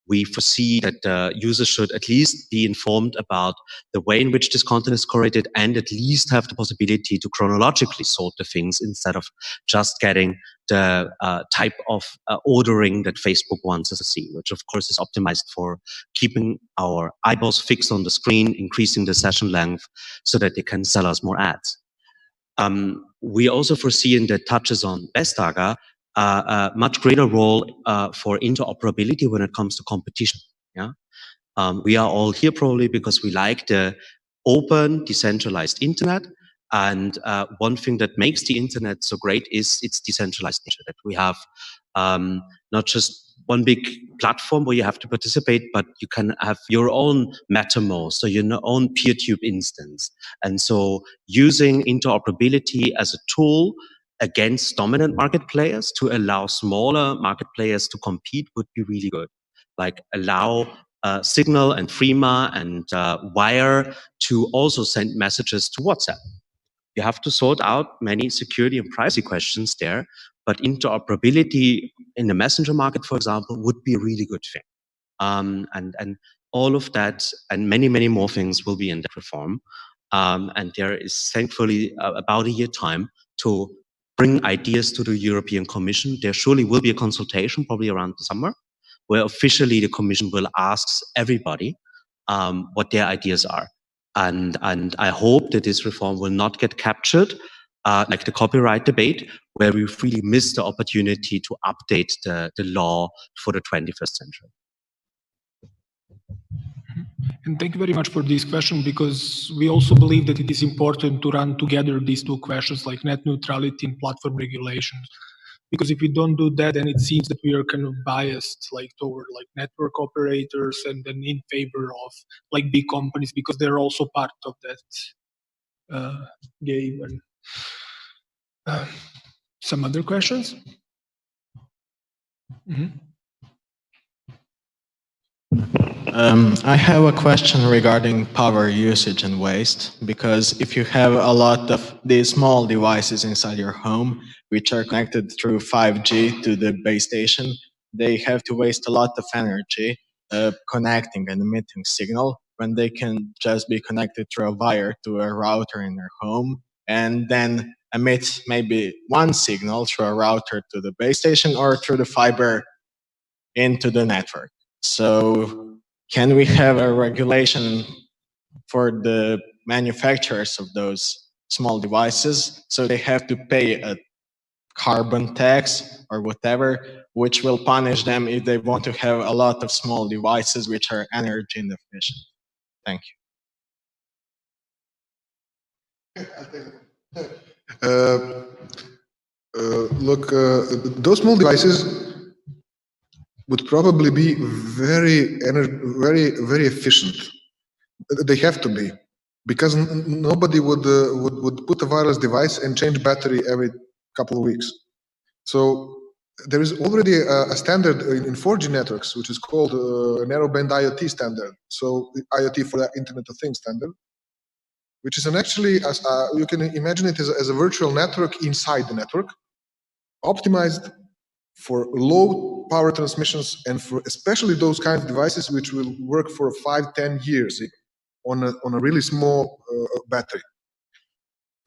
we foresee that users should at least be informed about the way in which this content is curated, and at least have the possibility to chronologically sort the things instead of just getting the type of ordering that Facebook wants us to see, which of course is optimized for keeping our eyeballs fixed on the screen, increasing the session length so that they can sell us more ads. We also foresee in the touches on Vestager a much greater role for interoperability when it comes to competition. Yeah, we are all here probably because we like the open, decentralized internet. And one thing that makes the internet so great is its decentralized nature. That we have not just one big platform where you have to participate, but you can have your own MetaMost, so your own PeerTube instance. And so using interoperability as a tool against dominant market players to allow smaller market players to compete would be really good. Like allow Signal and Threema and Wire to also send messages to WhatsApp. You have to sort out many security and privacy questions there, but interoperability in the messenger market, for example, would be a really good thing. And all of that and many, many more things will be in that reform. And there is thankfully about a year time to bring ideas to the European Commission. There surely will be a consultation, probably around the summer, where officially the Commission will ask everybody what their ideas are. And I hope that this reform will not get captured like the copyright debate, where we've really missed the opportunity to update the law for the 21st century. And thank you very much for this question, because we also believe that it is important to run together these two questions, like net neutrality and platform regulations. Because if we don't do that, then it seems that we are kind of biased, like toward like network operators, and then in favor of like big companies, because they're also part of that game. And some other questions? Mm-hmm. I have a question regarding power usage and waste, because if you have a lot of these small devices inside your home, which are connected through 5G to the base station, they have to waste a lot of energy connecting and emitting signal, when they can just be connected through a wire to a router in their home, and then emit maybe one signal through a router to the base station or through the fiber into the network. So can we have a regulation for the manufacturers of those small devices, so they have to pay a carbon tax or whatever, which will punish them if they want to have a lot of small devices which are energy inefficient? Thank you. Look, those small devices would probably be very efficient. They have to be, because nobody would put a wireless device and change battery every couple of weeks. So there is already a standard in 4G networks, which is called narrowband IoT standard. So IoT for the Internet of Things standard, which is actually, you can imagine it as a virtual network inside the network, optimized for low power transmissions, and for especially those kinds of devices which will work for 5-10 years on a really small battery.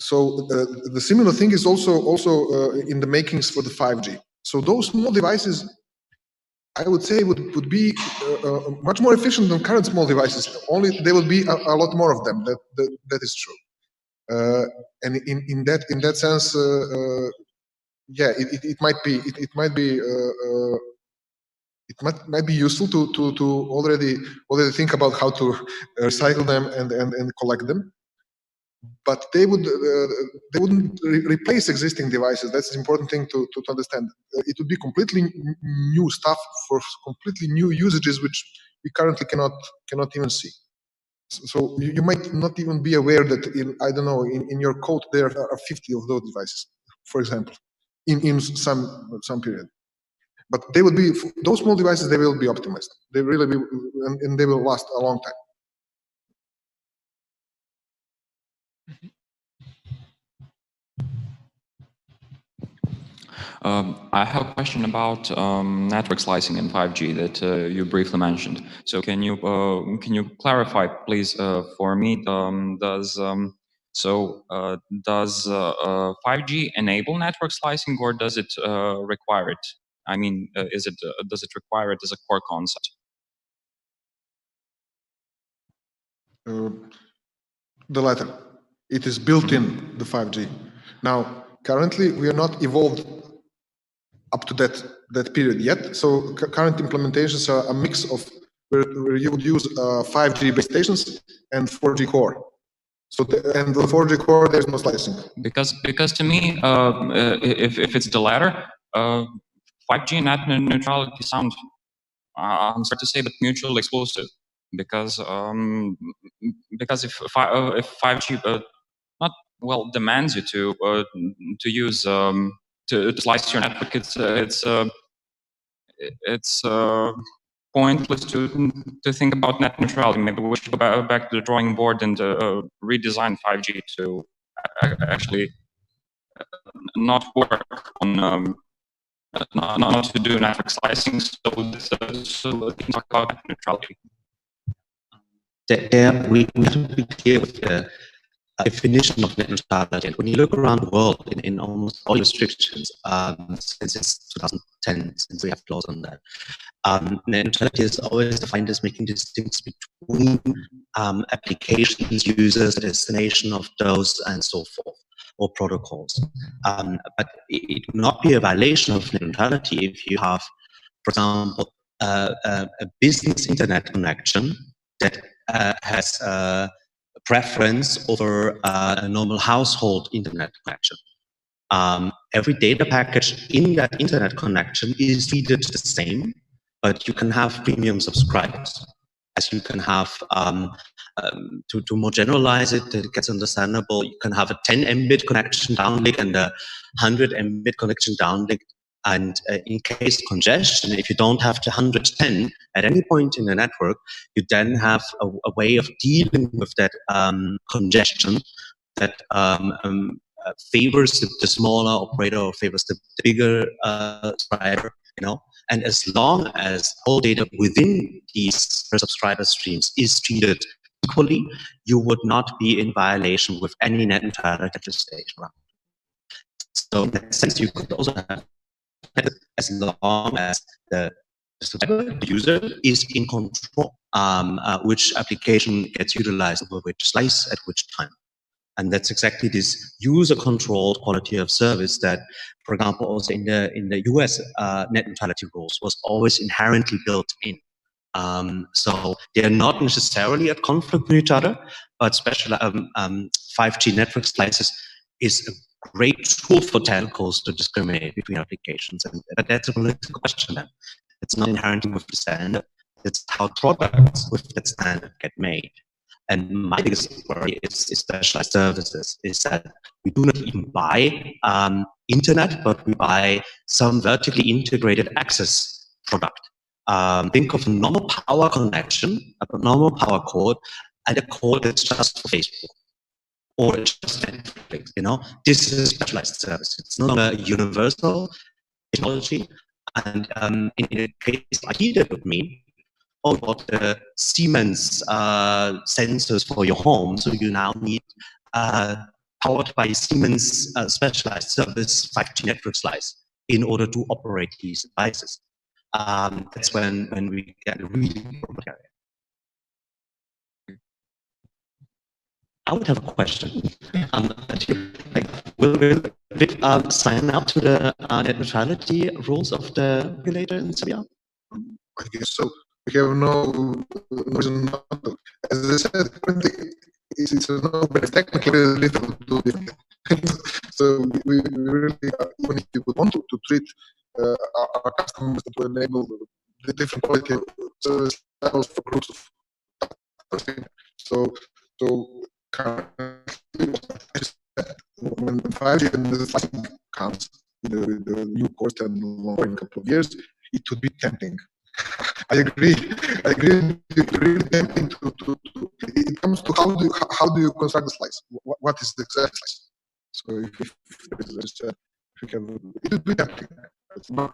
So the similar thing is also in the makings for the 5G. So those small devices, I would say, would be much more efficient than current small devices. Only there will be a lot more of them. That is true. And in that sense, yeah, it might be useful to already think about how to recycle them and collect them. But they wouldn't replace existing devices. That's an important thing to understand. It would be completely new stuff for completely new usages, which we currently cannot even see. So you might not even be aware that in your code there are 50 of those devices, for example, in some period. But they will be, those small devices, they will be optimized. They really be, and they will last a long time. I have a question about network slicing in 5G that you briefly mentioned. So can you clarify, please, for me? Does 5G enable network slicing, or does it require it? I mean, does it require it as a core concept? The latter. It is built in the 5G. Now, currently, we are not evolved up to that period yet. So current implementations are a mix of where you would use 5G base stations and 4G core. So and the 4G core, there's no slicing. Because to me, if it's the latter, 5G net neutrality sounds, I'm sorry to say, but mutually exclusive. Because if 5G demands you to use to slice your network, it's pointless to think about net neutrality. Maybe we should go back to the drawing board and redesign 5G to actually not work on not to do network slicing. So we can talk about net neutrality. We have to be clear with the definition of net neutrality. And when you look around the world in almost all restrictions, since 2010, since we have laws on that, net neutrality is always defined as making distinctions between applications, users, destination of those, and so forth, or protocols. But it would not be a violation of net neutrality if you have, for example, a business internet connection that has a preference over a normal household internet connection. Every data package in that internet connection is treated the same, but you can have premium subscribers. As you can have, to more generalize it, it gets understandable, you can have a 10 Mbit connection downlink and a 100 Mbit connection downlink. And in case of congestion, if you don't have the 110 at any point in the network, you then have a way of dealing with that congestion that favors the smaller operator or favors the bigger subscriber, you know. And as long as all data within these subscriber streams is treated equally, you would not be in violation with any net neutrality legislation. So in that sense, you could also have, as long as the subscriber, the user, is in control, which application gets utilized over which slice at which time. And that's exactly this user-controlled quality of service that, for example, also in the US net neutrality rules was always inherently built in. So they're not necessarily at conflict with each other, but special 5G network slices is a great tool for telcos to discriminate between applications. But that's a political question. It's not inherently with the standard. It's how products with that standard get made. And my biggest worry is specialized services, is that we do not even buy internet, but we buy some vertically integrated access product. Think of a normal power connection, a normal power cord, and a cord that's just for Facebook, or it's just Netflix, you know? This is a specialized service. It's not a universal technology. And in a case like that would mean, about the Siemens sensors for your home. So you now need powered by Siemens specialized service 5G network slice in order to operate these devices. That's when we get a really complicated. I would have a question. Will we sign up to the net neutrality rules of the regulator in Serbia? I guess so. We have no reason not to. As I said, it's no, but technically it's difficult to do differently. So we really, even if you would want to treat our customers to enable the different quality of service levels for groups of so currently, when 5G and the slicing comes, the new course and in a couple of years, it would be tempting. I agree. It's really tempting to it comes to how do you construct the slice? What is the exact slice? So if there is if you can, it would be tempting. It's not.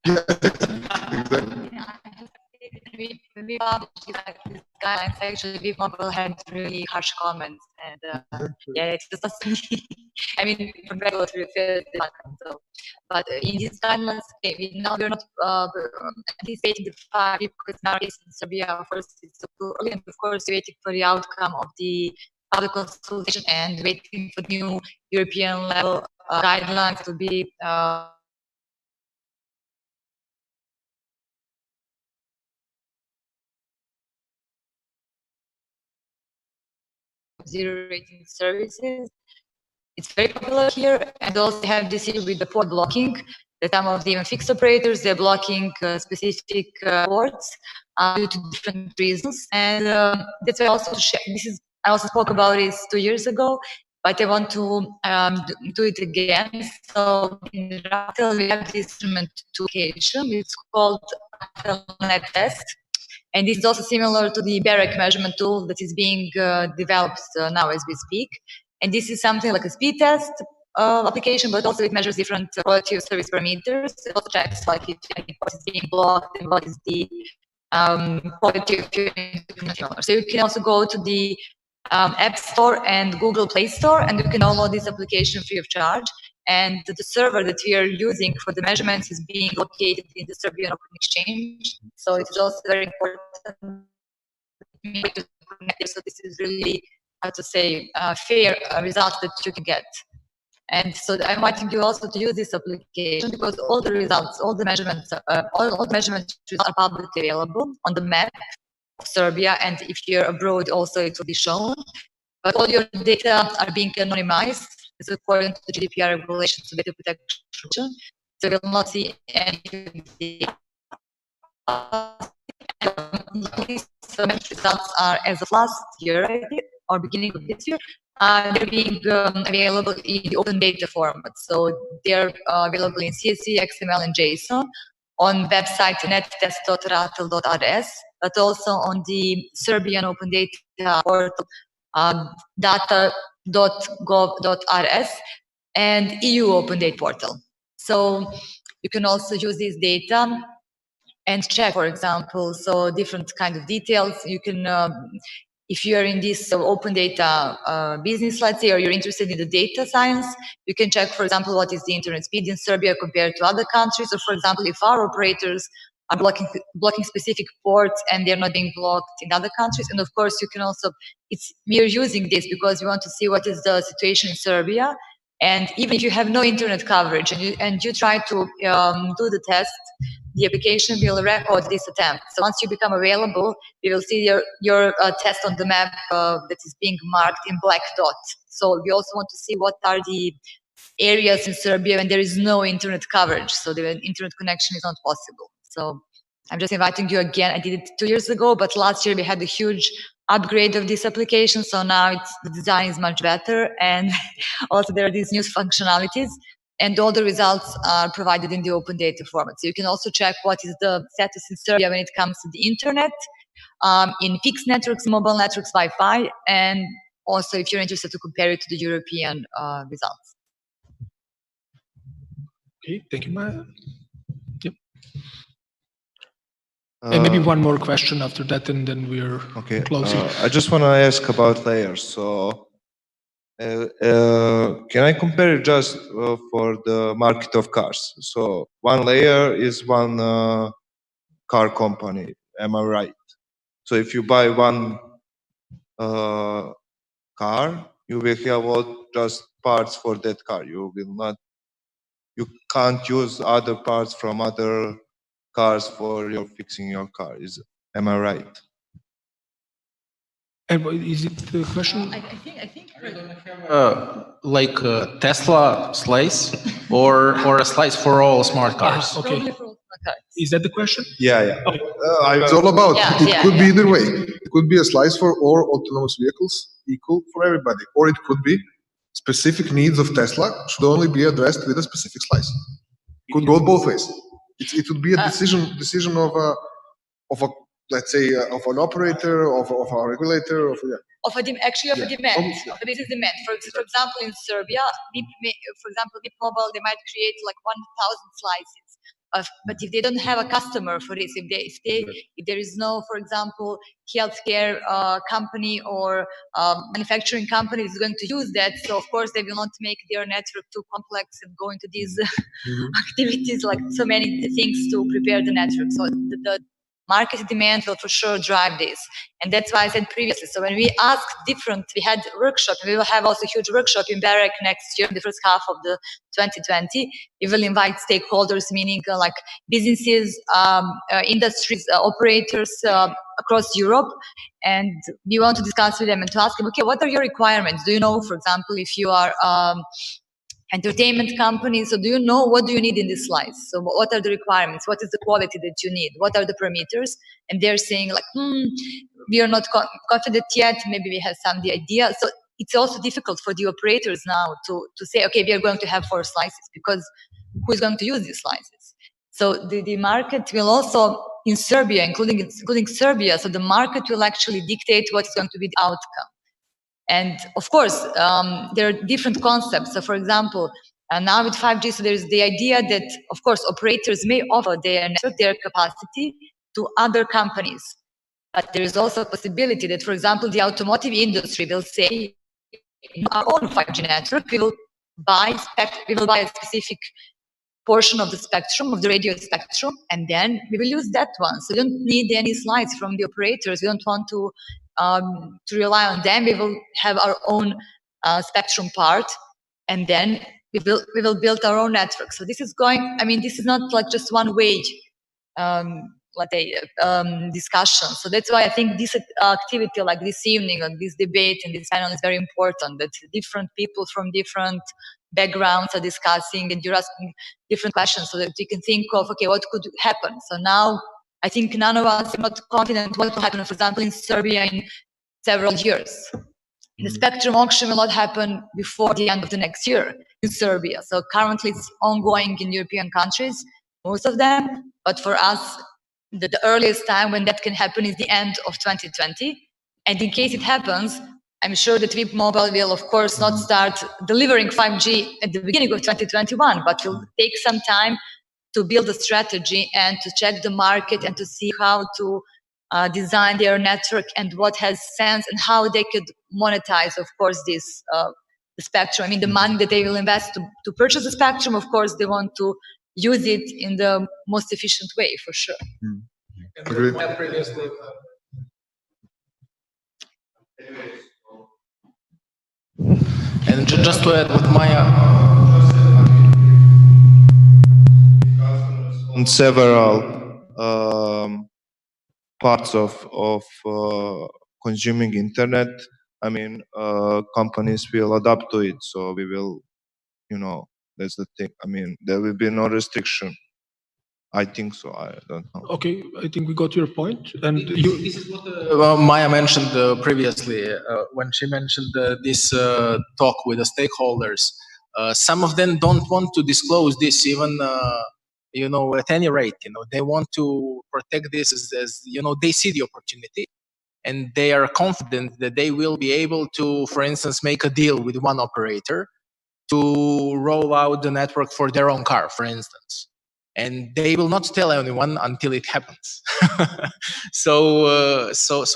Yeah, exactly. When we published these guidelines, actually, we mobile had really harsh comments, and yeah, it's just I mean, from regulatory affairs, so, but in these guidelines, we're not anticipating the 5G because now it's in Serbia. Of course, it's early, and of course, waiting for the outcome of the public consultation and waiting for new European level guidelines to be. Zero rating services. It's very popular here, and also have this issue with the port blocking. That some of the even fixed operators, they're blocking specific ports due to different reasons, and that's why I also I also spoke about this 2 years ago, but I want to do it again. So in RATEL we have this instrument to caption. It's called RATEL Net Test. And this is also similar to the BEREC measurement tool that is being developed now as we speak. And this is something like a speed test application, but also it measures different quality of service parameters. It also checks like if any port is being blocked and what is the quality of your internet. So you can also go to the App Store and Google Play Store, and you can download this application free of charge. And the server that we are using for the measurements is being located in the Serbian Open Exchange. So it is also very important. So this is really, how to say, fair results that you can get. And so I'm inviting you also to use this application because all the results, all the measurements, all the measurement results are publicly available on the map of Serbia. And if you're abroad, also it will be shown. But all your data are being anonymized. It's according to the GDPR regulations, so data protection. So you will not see any data. Some results are as of last year or beginning of this year. They're being available in the open data format. So they're available in CSV, XML, and JSON on website nettest.ratel.rs, but also on the Serbian open data portal data.gov.rs and EU open data portal. So you can also use this data and check, for example, so different kind of details. You can, if you are in this open data business, let's say, or you're interested in the data science, you can check, for example, what is the internet speed in Serbia compared to other countries. Or, for example, if our operators are blocking specific ports and they're not being blocked in other countries. And of course, you can also, we are using this because we want to see what is the situation in Serbia. And even if you have no internet coverage and you try to do the test, the application will record this attempt. So once you become available, we will see your test on the map that is being marked in black dot. So we also want to see what are the areas in Serbia when there is no internet coverage. So the internet connection is not possible. So I'm just inviting you again. I did it 2 years ago, but last year we had a huge upgrade of this application. So now the design is much better. And also there are these new functionalities. And all the results are provided in the open data format. So you can also check what is the status in Serbia when it comes to the internet, in fixed networks, mobile networks, Wi-Fi, and also if you're interested to compare it to the European results. Okay, thank you, Maya. Yep. And maybe one more question after that, and then we're closing. I just want to ask about layers. So, can I compare it just for the market of cars? So, one layer is one car company. Am I right? So, if you buy one car, you will have all just parts for that car. You can't use other parts from other cars for your fixing your car. Am I right? And is it the question? I think like a Tesla slice or a slice for all smart cars. Okay. Is that the question? Yeah. Okay. It's all about, it could be either way. It could be a slice for all autonomous vehicles, equal for everybody. Or it could be specific needs of Tesla should only be addressed with a specific slice. It could go both ways. It would be a decision of a let's say of an operator, of a regulator, of a demand. The business demand. For example, in Serbia, for example, VIP Mobile, they might create like 1,000 slices. But if they don't have a customer for this, if there is no, for example, healthcare company or manufacturing company is going to use that, so of course they will not make their network too complex and go into these activities, like so many things to prepare the network. So the market demand will for sure drive this. And that's why I said previously. So when we asked we had a workshop, we will have also a huge workshop in Belgrade next year, in the first half of the 2020. We will invite stakeholders, meaning like businesses, industries, operators across Europe. And we want to discuss with them and to ask them, okay, what are your requirements? Do you know, for example, if you are entertainment companies, so do you know what do you need in this slice? So what are the requirements? What is the quality that you need? What are the parameters? And they're saying like, we are not confident yet. Maybe we have some the idea. So it's also difficult for the operators now to say, okay, we are going to have 4 slices because who is going to use these slices? So the market will also, in Serbia, including Serbia, so the market will actually dictate what is going to be the outcome. And of course, there are different concepts. So for example, now with 5G, so there's the idea that, of course, operators may offer their network, their capacity to other companies. But there is also a possibility that, for example, the automotive industry will say, in our own 5G network, we will buy a specific portion of the spectrum, of the radio spectrum, and then we will use that one. So we don't need any slides from the operators. We don't want to rely on them. We will have our own spectrum part, and then we will build our own network. So this is going, I mean, this is not like just one way, discussion. So that's why I think this activity, like this evening, like this debate and this panel, is very important, that different people from different backgrounds are discussing and you're asking different questions so that you can think of, okay, what could happen? So now I think none of us are not confident what will happen, for example, in Serbia in several years. The spectrum auction will not happen before the end of the next year in Serbia. So currently it's ongoing in European countries, most of them, but for us, the earliest time when that can happen is the end of 2020. And in case it happens, I'm sure that VIP Mobile will, of course, not start delivering 5G at the beginning of 2021, but will take some time to build a strategy and to check the market and to see how to design their network and what has sense and how they could monetize, of course, this the spectrum. I mean, the money that they will invest to purchase the spectrum, of course, they want to use it in the most efficient way, for sure. Agreed. And just to add what Maya... On several parts of consuming internet, I mean, companies will adapt to it. So we will, that's the thing. I mean, there will be no restriction. I think so. I don't know. Okay, I think we got your point. And This is what Maya mentioned previously when she mentioned this talk with the stakeholders. Some of them don't want to disclose this even, at any rate. They want to protect this as they see the opportunity, and they are confident that they will be able to, for instance, make a deal with one operator to roll out the network for their own car, for instance. And they will not tell anyone until it happens. So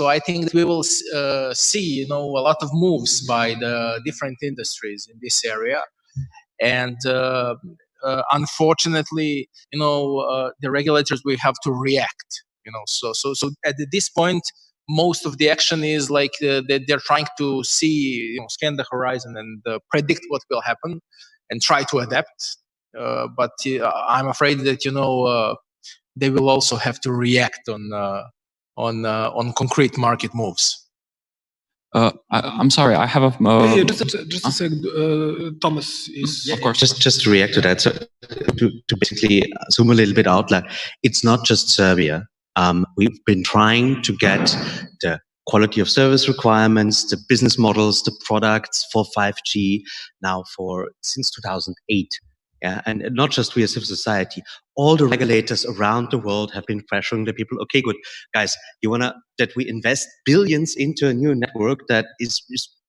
I think that we will see, a lot of moves by the different industries in this area. And unfortunately, the regulators will have to react. So at this point, most of the action is like they're trying to see, scan the horizon and predict what will happen and try to adapt. But I'm afraid that they will also have to react on concrete market moves. I'm sorry, I have a... just a second, Thomas is... Of course. Just to react to that, so to basically zoom a little bit out, like, it's not just Serbia. We've been trying to get the quality of service requirements, the business models, the products for 5G now since 2008. Yeah, and not just we as civil society, all the regulators around the world have been pressuring the people. Okay, good, guys, you wanna that we invest billions into a new network that is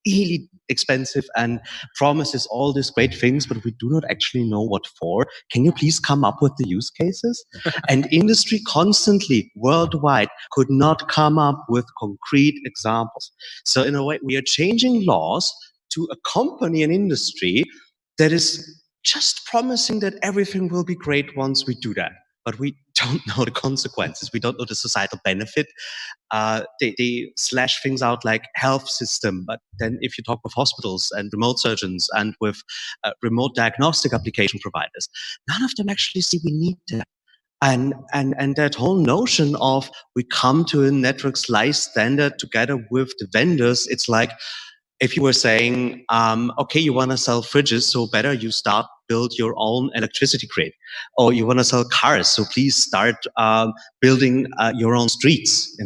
really expensive and promises all these great things, but we do not actually know what for. Can you please come up with the use cases? And industry constantly, worldwide, could not come up with concrete examples. So in a way, we are changing laws to accompany an industry that is just promising that everything will be great once we do that. But we don't know the consequences. We don't know the societal benefit. They slash things out like health system. But then if you talk with hospitals and remote surgeons and with remote diagnostic application providers, none of them actually see we need that. And that whole notion of we come to a network slice standard together with the vendors, it's like, if you were saying, okay, you want to sell fridges, so better you build your own electricity grid, or you want to sell cars, so please start building your own streets,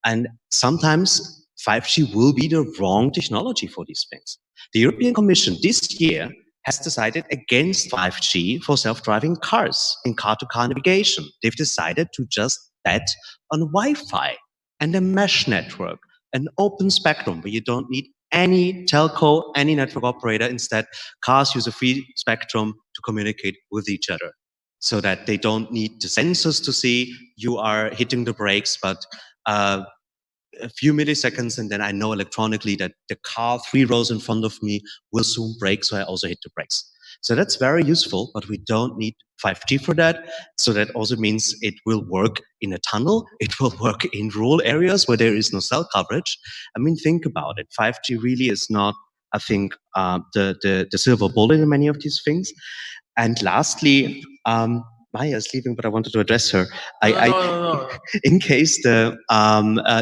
And sometimes 5G will be the wrong technology for these things. The European Commission this year has decided against 5G for self-driving cars in car-to-car navigation. They've decided to just bet on Wi-Fi and a mesh network, an open spectrum where you don't need any telco, any network operator. Instead, cars use a free spectrum to communicate with each other, so that they don't need the sensors to see you are hitting the brakes, but a few milliseconds, and then I know electronically that the car 3 rows in front of me will soon brake, so I also hit the brakes. So that's very useful, but we don't need 5G for that. So that also means it will work in a tunnel. It will work in rural areas where there is no cell coverage. I mean, think about it. 5G really is not, I think, the silver bullet in many of these things. And lastly, Maya is leaving, but I wanted to address her. No. In case the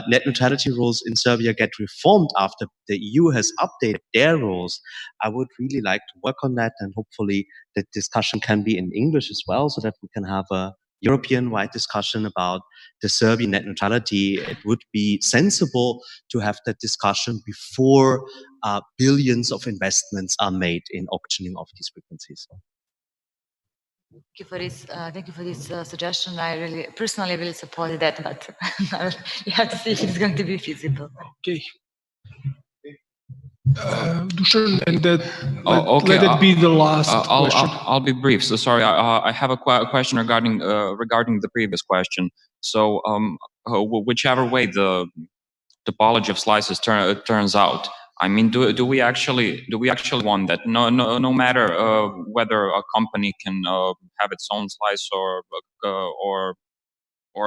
net neutrality rules in Serbia get reformed after the EU has updated their rules, I would really like to work on that, and hopefully the discussion can be in English as well, so that we can have a European-wide discussion about the Serbian net neutrality. It would be sensible to have that discussion before billions of investments are made in auctioning of these frequencies. Thank you for this suggestion. I personally support that, but you have to see if it's going to be feasible. Okay. Dusan, and Okay, let it be the last question. I'll be brief. So sorry, I have a question regarding the previous question. So whichever way the topology of slices turns out, I mean, do we actually want that? No matter whether a company can have its own slice or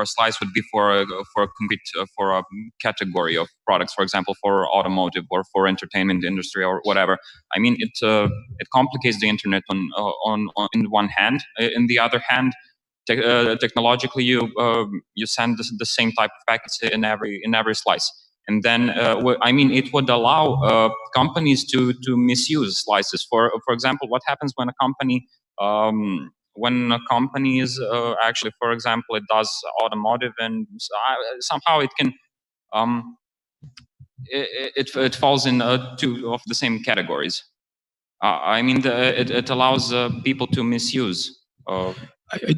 a slice would be for a category of products, for example, for automotive or for entertainment industry or whatever. I mean, it complicates the internet on one hand. In the other hand, technologically, you send the same type of packets in every slice. And then, I mean, it would allow companies to misuse slices. For example, what happens when a company is actually, for example, it does automotive, and somehow it can it falls in two of the same categories. I mean, it allows people to misuse. I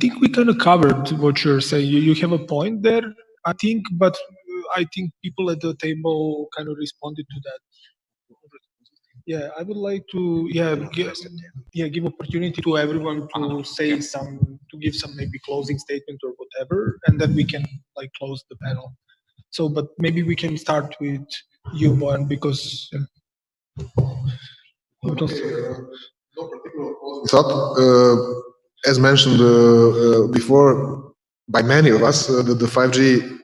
think we kind of covered what you're saying. You have a point there, I think, but I think people at the table kind of responded to that. Yeah, I would like to give opportunity to everyone to say to give some maybe closing statement or whatever, and then we can like close the panel. So, but maybe we can start with you, Bojan, because. No particular thought. As mentioned before by many of us, the 5G,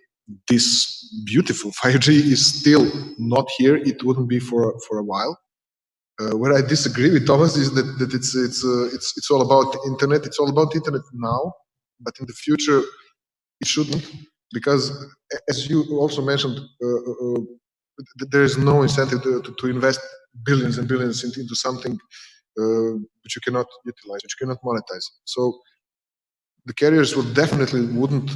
this beautiful 5G, is still not here. It wouldn't be for a while. Where I disagree with Thomas is that it's all about internet. It's all about internet now, but in the future it shouldn't, because as you also mentioned, there is no incentive to invest billions and billions into something which you cannot utilize, which you cannot monetize. So the carriers wouldn't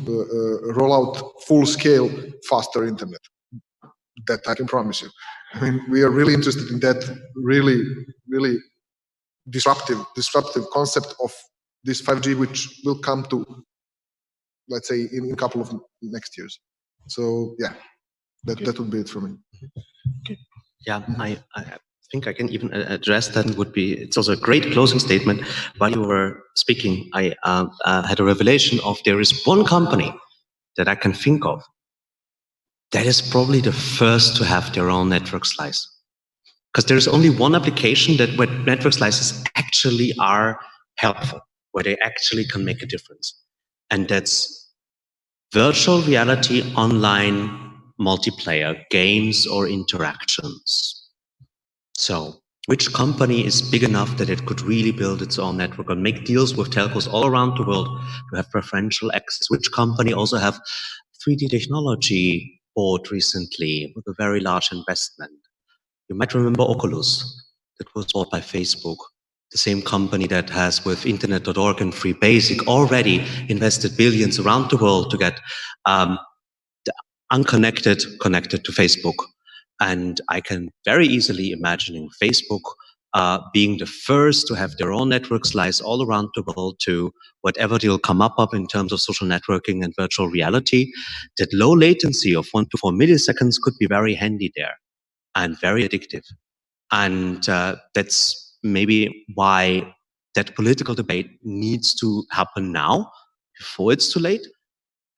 roll out full-scale faster internet. That I can promise you. I mean, we are really interested in that really disruptive concept of this 5G, which will come to, let's say, in a couple of next years. So yeah, that would be it for me. Okay. Yeah, I think I can even address that. It's also a great closing statement. While you were speaking, I had a revelation of there is one company that I can think of that is probably the first to have their own network slice. Because there's only one application where network slices actually are helpful, where they actually can make a difference. And that's virtual reality online multiplayer games or interactions. So which company is big enough that it could really build its own network and make deals with telcos all around the world to have preferential access? Which company also have 3D technology bought recently with a very large investment? You might remember Oculus, that was bought by Facebook, the same company that has with internet.org and Free Basic already invested billions around the world to get the unconnected connected to Facebook. And I can very easily imagine Facebook being the first to have their own network slice all around the world to whatever they'll come up in terms of social networking and virtual reality. That low latency of 1 to 4 milliseconds could be very handy there. and very addictive. And that's maybe why that political debate needs to happen now, before it's too late.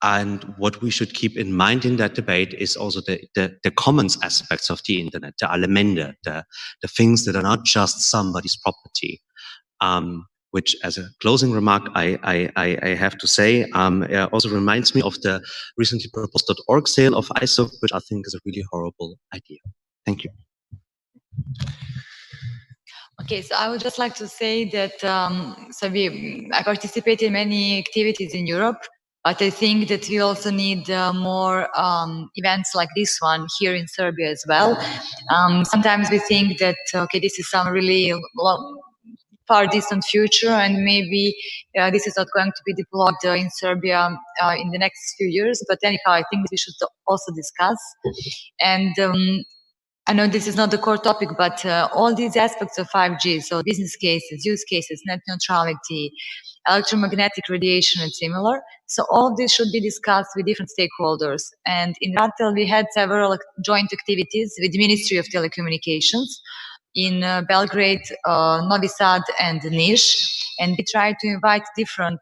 And what we should keep in mind in that debate is also the commons aspects of the internet, the Elemente, the things that are not just somebody's property. Which, as a closing remark, I have to say, also reminds me of the recently proposed .org sale of ISOC, which I think is a really horrible idea. Thank you. Okay, so I would just like to say that I participate in many activities in Europe, but I think that we also need more events like this one here in Serbia as well. Sometimes we think that, okay, this is some really far distant future, and maybe this is not going to be deployed in Serbia in the next few years. But anyhow, I think we should also discuss. And I know this is not the core topic, but all these aspects of 5G, so business cases, use cases, net neutrality, electromagnetic radiation, and similar. So all of this should be discussed with different stakeholders. And in RATEL, we had several joint activities with the Ministry of Telecommunications in Belgrade, Novi Sad, and Niš, and we tried to invite different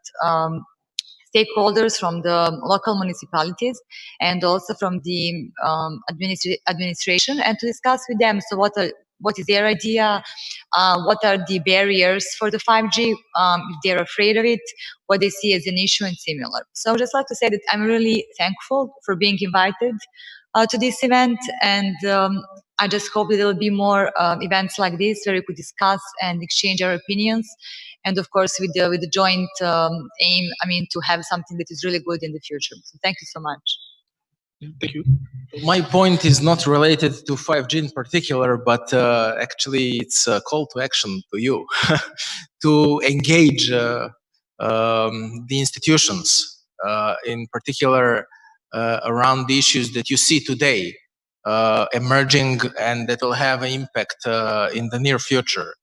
stakeholders from the local municipalities and also from the administration, and to discuss with them. So what is their idea? What are the barriers for the 5G? If they're afraid of it, what they see as an issue, and similar. So I'd just like to say that I'm really thankful for being invited to this event, and I just hope that there will be more events like this where we could discuss and exchange our opinions, and of course with the joint aim, I mean, to have something that is really good in the future. So thank you so much. Thank you. My point is not related to 5G in particular, but actually it's a call to action to you to engage the institutions, in particular around the issues that you see today emerging and that will have an impact in the near future.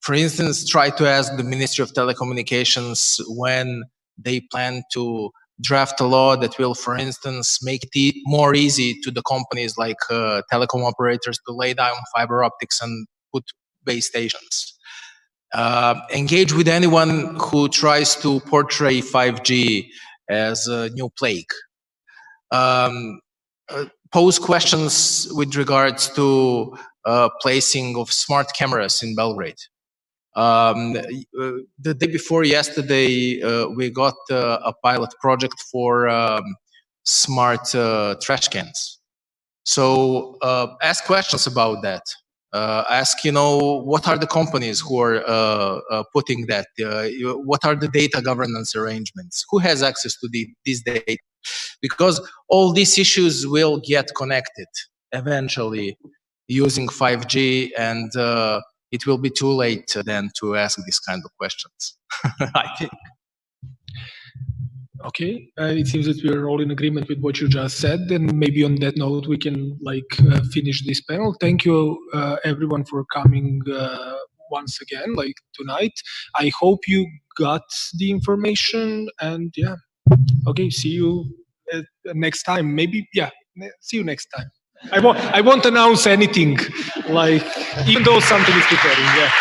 For instance, try to ask the Ministry of Telecommunications when they plan to draft a law that will, for instance, make it more easy to the companies like telecom operators to lay down fiber optics and put base stations. Engage with anyone who tries to portray 5G as a new plague. Pose questions with regards to placing of smart cameras in Belgrade. The day before yesterday, we got a pilot project for smart trash cans. So ask questions about that. Ask, what are the companies who are putting that? What are the data governance arrangements? Who has access to this data? Because all these issues will get connected eventually using 5G, and it will be too late then to ask these kind of questions, I think. Okay, it seems that we are all in agreement with what you just said, and maybe on that note we can finish this panel. Thank you everyone for coming once again tonight. I hope you got the information, and yeah, okay, see you next time. Maybe, yeah, see you next time. I won't announce anything, even though something is preparing. Yeah.